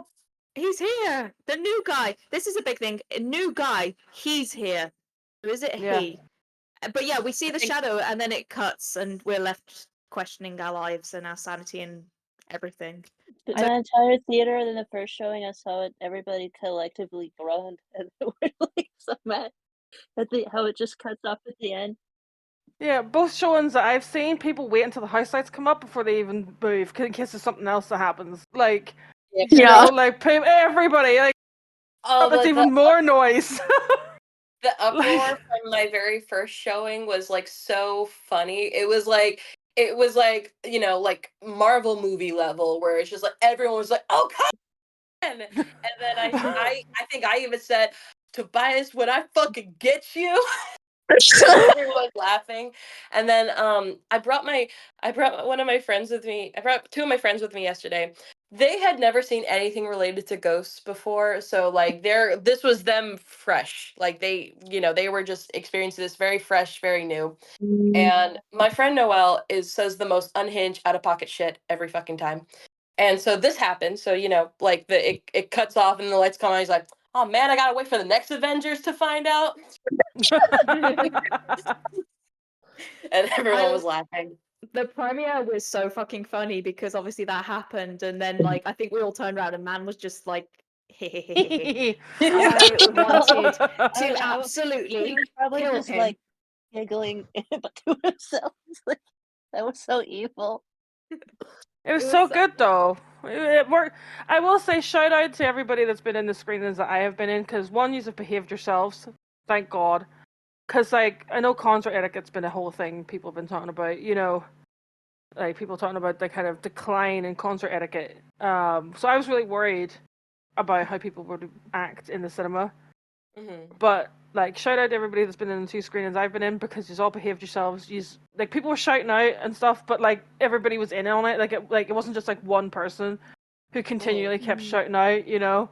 Speaker 2: He's here. The new guy. This is a big thing. A new guy. He's here. Or is it
Speaker 5: Yeah.
Speaker 2: he? But yeah, we see the
Speaker 3: think-
Speaker 2: shadow, and then it cuts, and we're left questioning our lives and our sanity and everything.
Speaker 6: The entire theater in the first showing, I saw it. Everybody collectively groaned, and they were like so mad at how it just cuts off at the end.
Speaker 5: Yeah, both showings that I've seen, people wait until the house lights come up before they even move, in case there's something else that happens. Like,
Speaker 3: Yep.
Speaker 5: you
Speaker 4: Yeah.
Speaker 5: know, like everybody, like,
Speaker 3: Oh,
Speaker 5: it's even more noise.
Speaker 3: the uproar from my very first showing was like so funny. It was like you know, like Marvel movie level, where it's just like everyone was like, "Oh, come on!" And then I think I even said, "Tobias, when I fucking get you." Everyone was laughing, and then I brought one of my friends with me. I brought two of my friends with me yesterday. They had never seen anything related to ghosts before, so like this was them fresh. Like they, you know, they were just experiencing this very fresh, very new. And my friend Noelle says the most unhinged, out of pocket shit every fucking time. And so this happened. So you know, like it cuts off and the lights come on. He's like, "Oh man, I gotta wait for the next Avengers to find out." And everyone was laughing.
Speaker 2: The premiere was so fucking funny because obviously that happened, and then like I think we all turned around and man was just like, I wanted to
Speaker 6: I
Speaker 2: absolutely
Speaker 6: he was probably
Speaker 2: kill
Speaker 6: just
Speaker 2: him.
Speaker 6: like giggling but to himself. It's like, that was so evil.
Speaker 5: It was so good though. It worked. I will say shout out to everybody that's been in the screenings that I have been in, because one, you have behaved yourselves, thank God. Because like I know concert etiquette's been a whole thing people have been talking about. You know, like people talking about the kind of decline in concert etiquette. So I was really worried about how people would act in the cinema.
Speaker 3: Mm-hmm.
Speaker 5: But like shout out to everybody that's been in the two screenings I've been in, because you've all behaved yourselves. Like people were shouting out and stuff, but like everybody was in on it. Like it wasn't just like one person who continually kept shouting out. You know,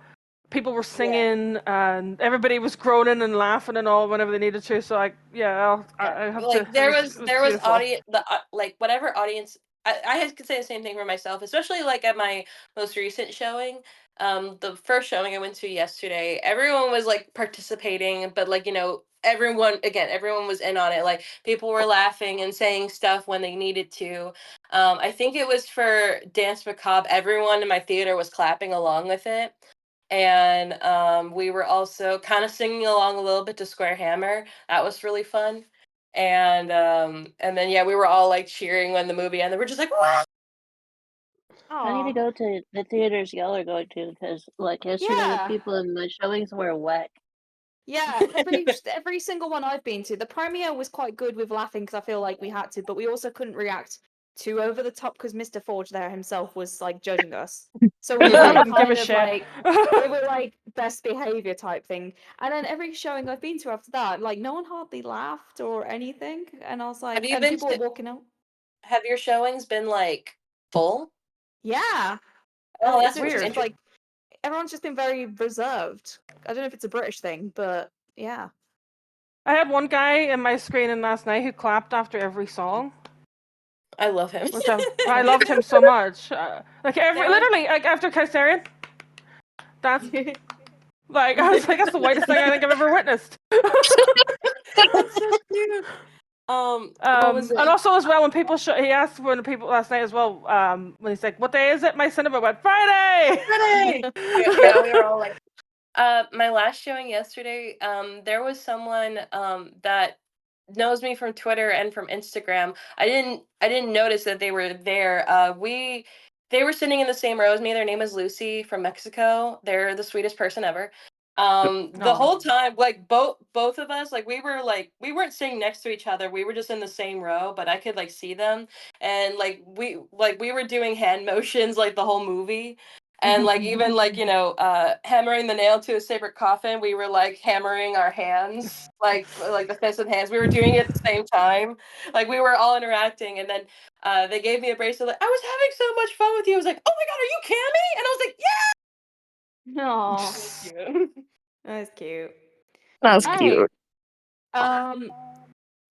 Speaker 5: people were singing and everybody was groaning and laughing and all whenever they needed to. So like I have
Speaker 3: like
Speaker 5: to.
Speaker 3: there
Speaker 5: it
Speaker 3: was
Speaker 5: beautiful.
Speaker 3: audience, like whatever audience. I could say the same thing for myself, especially like at my most recent showing. The first showing I went to yesterday, everyone was like participating, but like, you know, everyone was in on it. Like people were laughing and saying stuff when they needed to. I think it was for Dance Macabre. Everyone in my theater was clapping along with it. And we were also kind of singing along a little bit to Square Hammer. That was really fun. And then yeah, we were all like cheering when the movie ended. We're just like, "Wow!"
Speaker 6: I need to go to the theaters y'all are going to, because like yesterday the
Speaker 2: Yeah.
Speaker 6: people in my showings were whack.
Speaker 2: Yeah, every single one I've been to, the premiere was quite good with laughing because I feel like we had to, but we also couldn't react too over the top because Mr. Forge there himself was like judging us. So we were
Speaker 5: I
Speaker 2: like
Speaker 5: don't give
Speaker 2: kind
Speaker 5: a
Speaker 2: of
Speaker 5: shit.
Speaker 2: like we were like best behavior type thing. And then every showing I've been to after that, like no one hardly laughed or anything. And I was like,
Speaker 3: Have you
Speaker 2: and
Speaker 3: been
Speaker 2: people were
Speaker 3: to?
Speaker 2: walking out.
Speaker 3: Have your showings been like full?
Speaker 2: Yeah.
Speaker 3: Oh,
Speaker 2: It's
Speaker 3: that's
Speaker 2: just
Speaker 5: weird.
Speaker 2: like everyone's just been very reserved. I don't know if it's a British thing, but yeah.
Speaker 5: I had one guy in my screening last night who clapped after every song,
Speaker 3: I love him.
Speaker 5: which I loved him so much. Like
Speaker 3: There was-
Speaker 5: literally, like after Kaisarian, that's like I was like, that's the whitest thing I think I've ever witnessed.
Speaker 3: That's so cute. What was it?
Speaker 5: And also as well, when people he asked when people last night as well, when he's like, "What day is it?" My cinema went Friday.
Speaker 3: Friday! Yeah, we were all like, my last showing yesterday, there was someone that knows me from Twitter and from Instagram. I didn't notice that they were there. They were sitting in the same row as me. Their name is Lucy from Mexico. They're the sweetest person ever. The
Speaker 5: Aw.
Speaker 3: whole time, like both of us, like we weren't sitting next to each other. We were just in the same row, but I could like see them, and we were doing hand motions like the whole movie. And like even like, you know, hammering the nail to a separate coffin, we were like hammering our hands, like the fists and hands. We were doing it at the same time. Like we were all interacting, and then they gave me a bracelet. Like, I was having so much fun with you. I was like, oh my god, are you Cammy? And I was like, yeah.
Speaker 2: Aw,
Speaker 3: Cute.
Speaker 2: that's cute.
Speaker 4: That's
Speaker 2: Alright.
Speaker 4: cute.
Speaker 2: Um,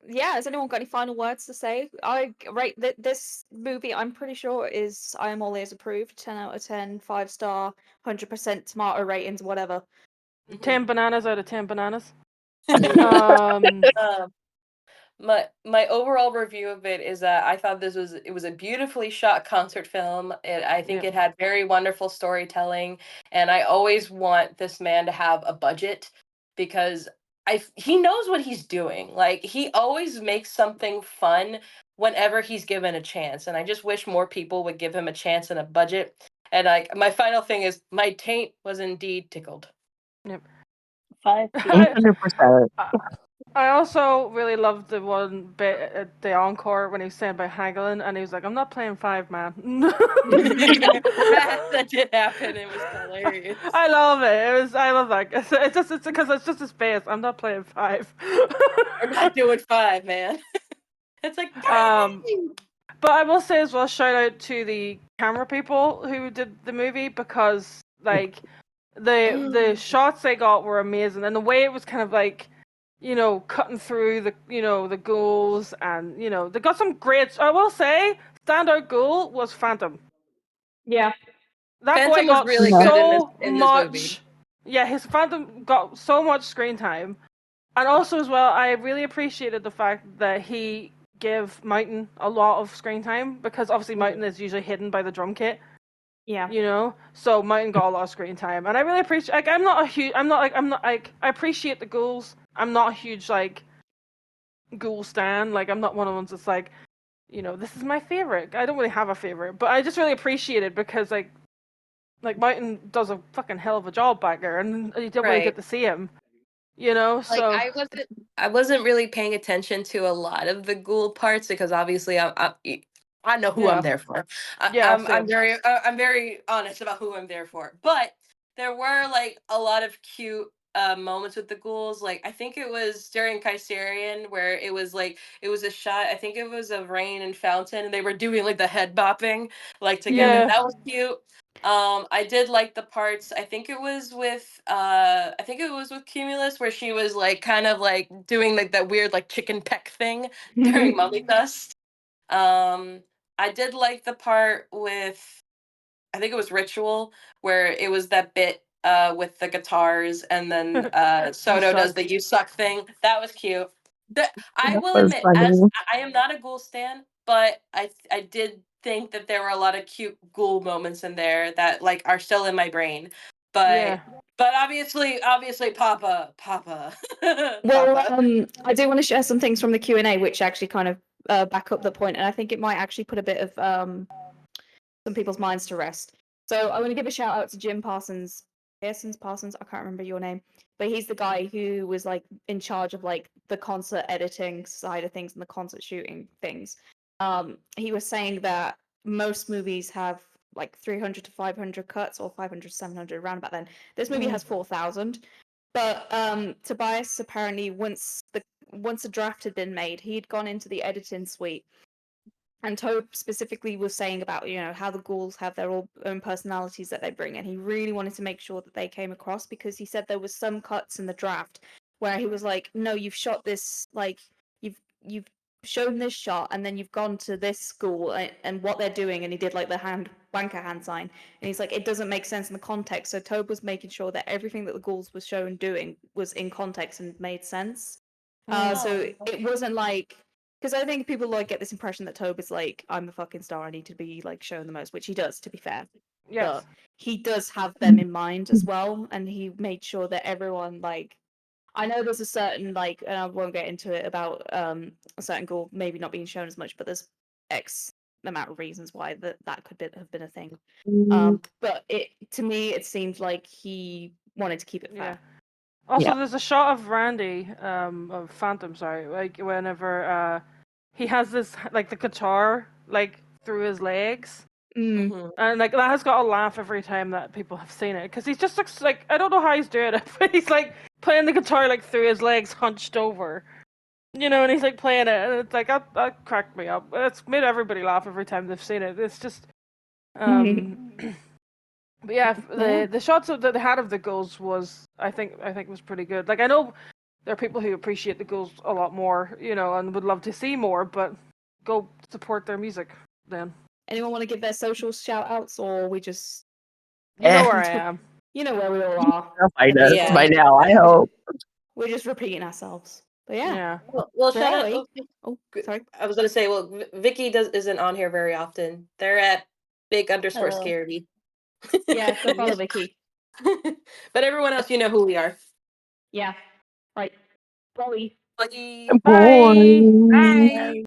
Speaker 2: yeah, has anyone got any final words to say? I rate this movie. I'm pretty sure is I am all ears approved. 10 out of 10, 5-star, 100% tomato ratings, whatever.
Speaker 5: 10 bananas out of 10 bananas.
Speaker 3: Um, my overall review of it is that I thought it was a beautifully shot concert film. I think
Speaker 5: Yep.
Speaker 3: it had very wonderful storytelling, and I always want this man to have a budget because he knows what he's doing. Like he always makes something fun whenever he's given a chance, and I just wish more people would give him a chance and a budget. And my final thing is my taint was indeed tickled.
Speaker 5: Yep.
Speaker 6: 5
Speaker 5: I,
Speaker 6: p.m.
Speaker 4: 100%.
Speaker 5: I also really loved the one bit at the encore when he was saying about haggling, and he was like, "I'm not playing 5, man."
Speaker 3: That did happen. It was hilarious.
Speaker 5: I love it. I love that. It's because it's just his face. I'm not playing 5.
Speaker 3: We're not doing 5, man. It's like
Speaker 5: But I will say as well, shout out to the camera people who did the movie because like the shots they got were amazing, and the way it was kind of like, cutting through the ghouls, and they got some great. I will say, standout ghoul was Phantom.
Speaker 2: Yeah.
Speaker 5: That boy
Speaker 3: Phantom was
Speaker 5: got
Speaker 3: really good
Speaker 5: so
Speaker 3: in this movie.
Speaker 5: much. Yeah, his Phantom got so much screen time, and also as well, I really appreciated the fact that he gave Mountain a lot of screen time because obviously Mountain is usually hidden by the drum kit.
Speaker 2: Yeah.
Speaker 5: So Mountain got a lot of screen time, and I really appreciate. Like, I appreciate the ghouls. I'm not a huge ghoul stan. Like, I'm not one of the ones that's like, this is my favorite. I don't really have a favorite, but I just really appreciate it because like Mountain does a fucking hell of a job back there, and you don't really get to see him.
Speaker 3: Like
Speaker 5: So
Speaker 3: I wasn't really paying attention to a lot of the ghoul parts because obviously I know who I'm
Speaker 5: Yeah.
Speaker 3: there for.
Speaker 5: Yeah,
Speaker 3: I'm very honest about who I'm there for. But there were like a lot of cute moments with the ghouls. Like I think it was during Kaiserian where it was a shot. I think it was of Rain and Fountain, and they were doing like the head bopping like together.
Speaker 5: Yeah.
Speaker 3: That was cute. I did like the parts. I think it was with Cumulus where she was like kind of like doing like that weird like chicken peck thing during Mummy Dust. I did like the part with I think it was Ritual where it was that bit with the guitars and then Soto does
Speaker 5: suck.
Speaker 3: the you suck thing. That was cute. I
Speaker 4: That
Speaker 3: will
Speaker 4: was
Speaker 3: admit, as
Speaker 4: funny.
Speaker 3: I am not a ghoul stan, but I did think that there were a lot of cute ghoul moments in there that like are still in my brain.
Speaker 5: Yeah.
Speaker 3: But obviously Papa.
Speaker 2: Well,
Speaker 3: Papa.
Speaker 2: I do want to share some things from the Q&A which actually kind of back up the point, and I think it might actually put a bit of some people's minds to rest. So I want to give a shout out to Jim Parsons. Parsons, I can't remember your name, but he's the guy who was like in charge of like the concert editing side of things and the concert shooting things. He was saying that most movies have like 300 to 500 cuts or 500 to 700 around about then. This movie has 4,000. But Tobias apparently once a draft had been made, he'd gone into the editing suite, and Tobe specifically was saying about how the ghouls have their own personalities that they bring, and he really wanted to make sure that they came across, because he said there was some cuts in the draft where he was like, no, you've shot this, like you've shown this shot and then you've gone to this school and what they're doing, and he did like the wanker hand sign, and he's like, it doesn't make sense in the context. So Tobe was making sure that everything that the ghouls was shown doing was in context and made sense. So it wasn't like, because I think people like get this impression that Tobe is like, I'm the fucking star, I need to be like shown the most, which he does, to be fair.
Speaker 5: Yes.
Speaker 2: But he does have them in mind as well, and he made sure that everyone, like, I know there's a certain, like, and I won't get into it about a certain goal maybe not being shown as much, but there's X amount of reasons why that could have been a thing. But to me it seemed like he wanted to keep it fair.
Speaker 5: Also, there's a shot of Randy, of Phantom, sorry, like whenever he has this like the guitar like through his legs,
Speaker 3: Mhm.
Speaker 5: and like that has got a laugh every time that people have seen it, because he just looks like, I don't know how he's doing it, but he's like playing the guitar like through his legs, hunched over, and he's like playing it, and it's like that cracked me up. It's made everybody laugh every time they've seen it. It's just, but yeah, the shots that they had of the ghouls was I think was pretty good. Like, I know there are people who appreciate the ghouls a lot more, and would love to see more, but go support their music then.
Speaker 2: Anyone want to give their social shout outs, or we just
Speaker 5: You know
Speaker 4: Eh.
Speaker 5: where I am.
Speaker 2: you know where we all are.
Speaker 4: They'll find us
Speaker 3: Yeah.
Speaker 4: by now, I hope.
Speaker 2: We're just repeating ourselves. But yeah.
Speaker 5: Yeah.
Speaker 3: Well, shout out.
Speaker 2: Today- Oh, sorry.
Speaker 3: I was gonna say, well, Vicky isn't on here very often. They're at big_scaredy.
Speaker 2: Yeah, go follow Vicky.
Speaker 3: But everyone else, you know who we are.
Speaker 2: Yeah. Right. Chloe.
Speaker 3: Bye.
Speaker 5: Bye.
Speaker 4: Boy.
Speaker 3: Bye.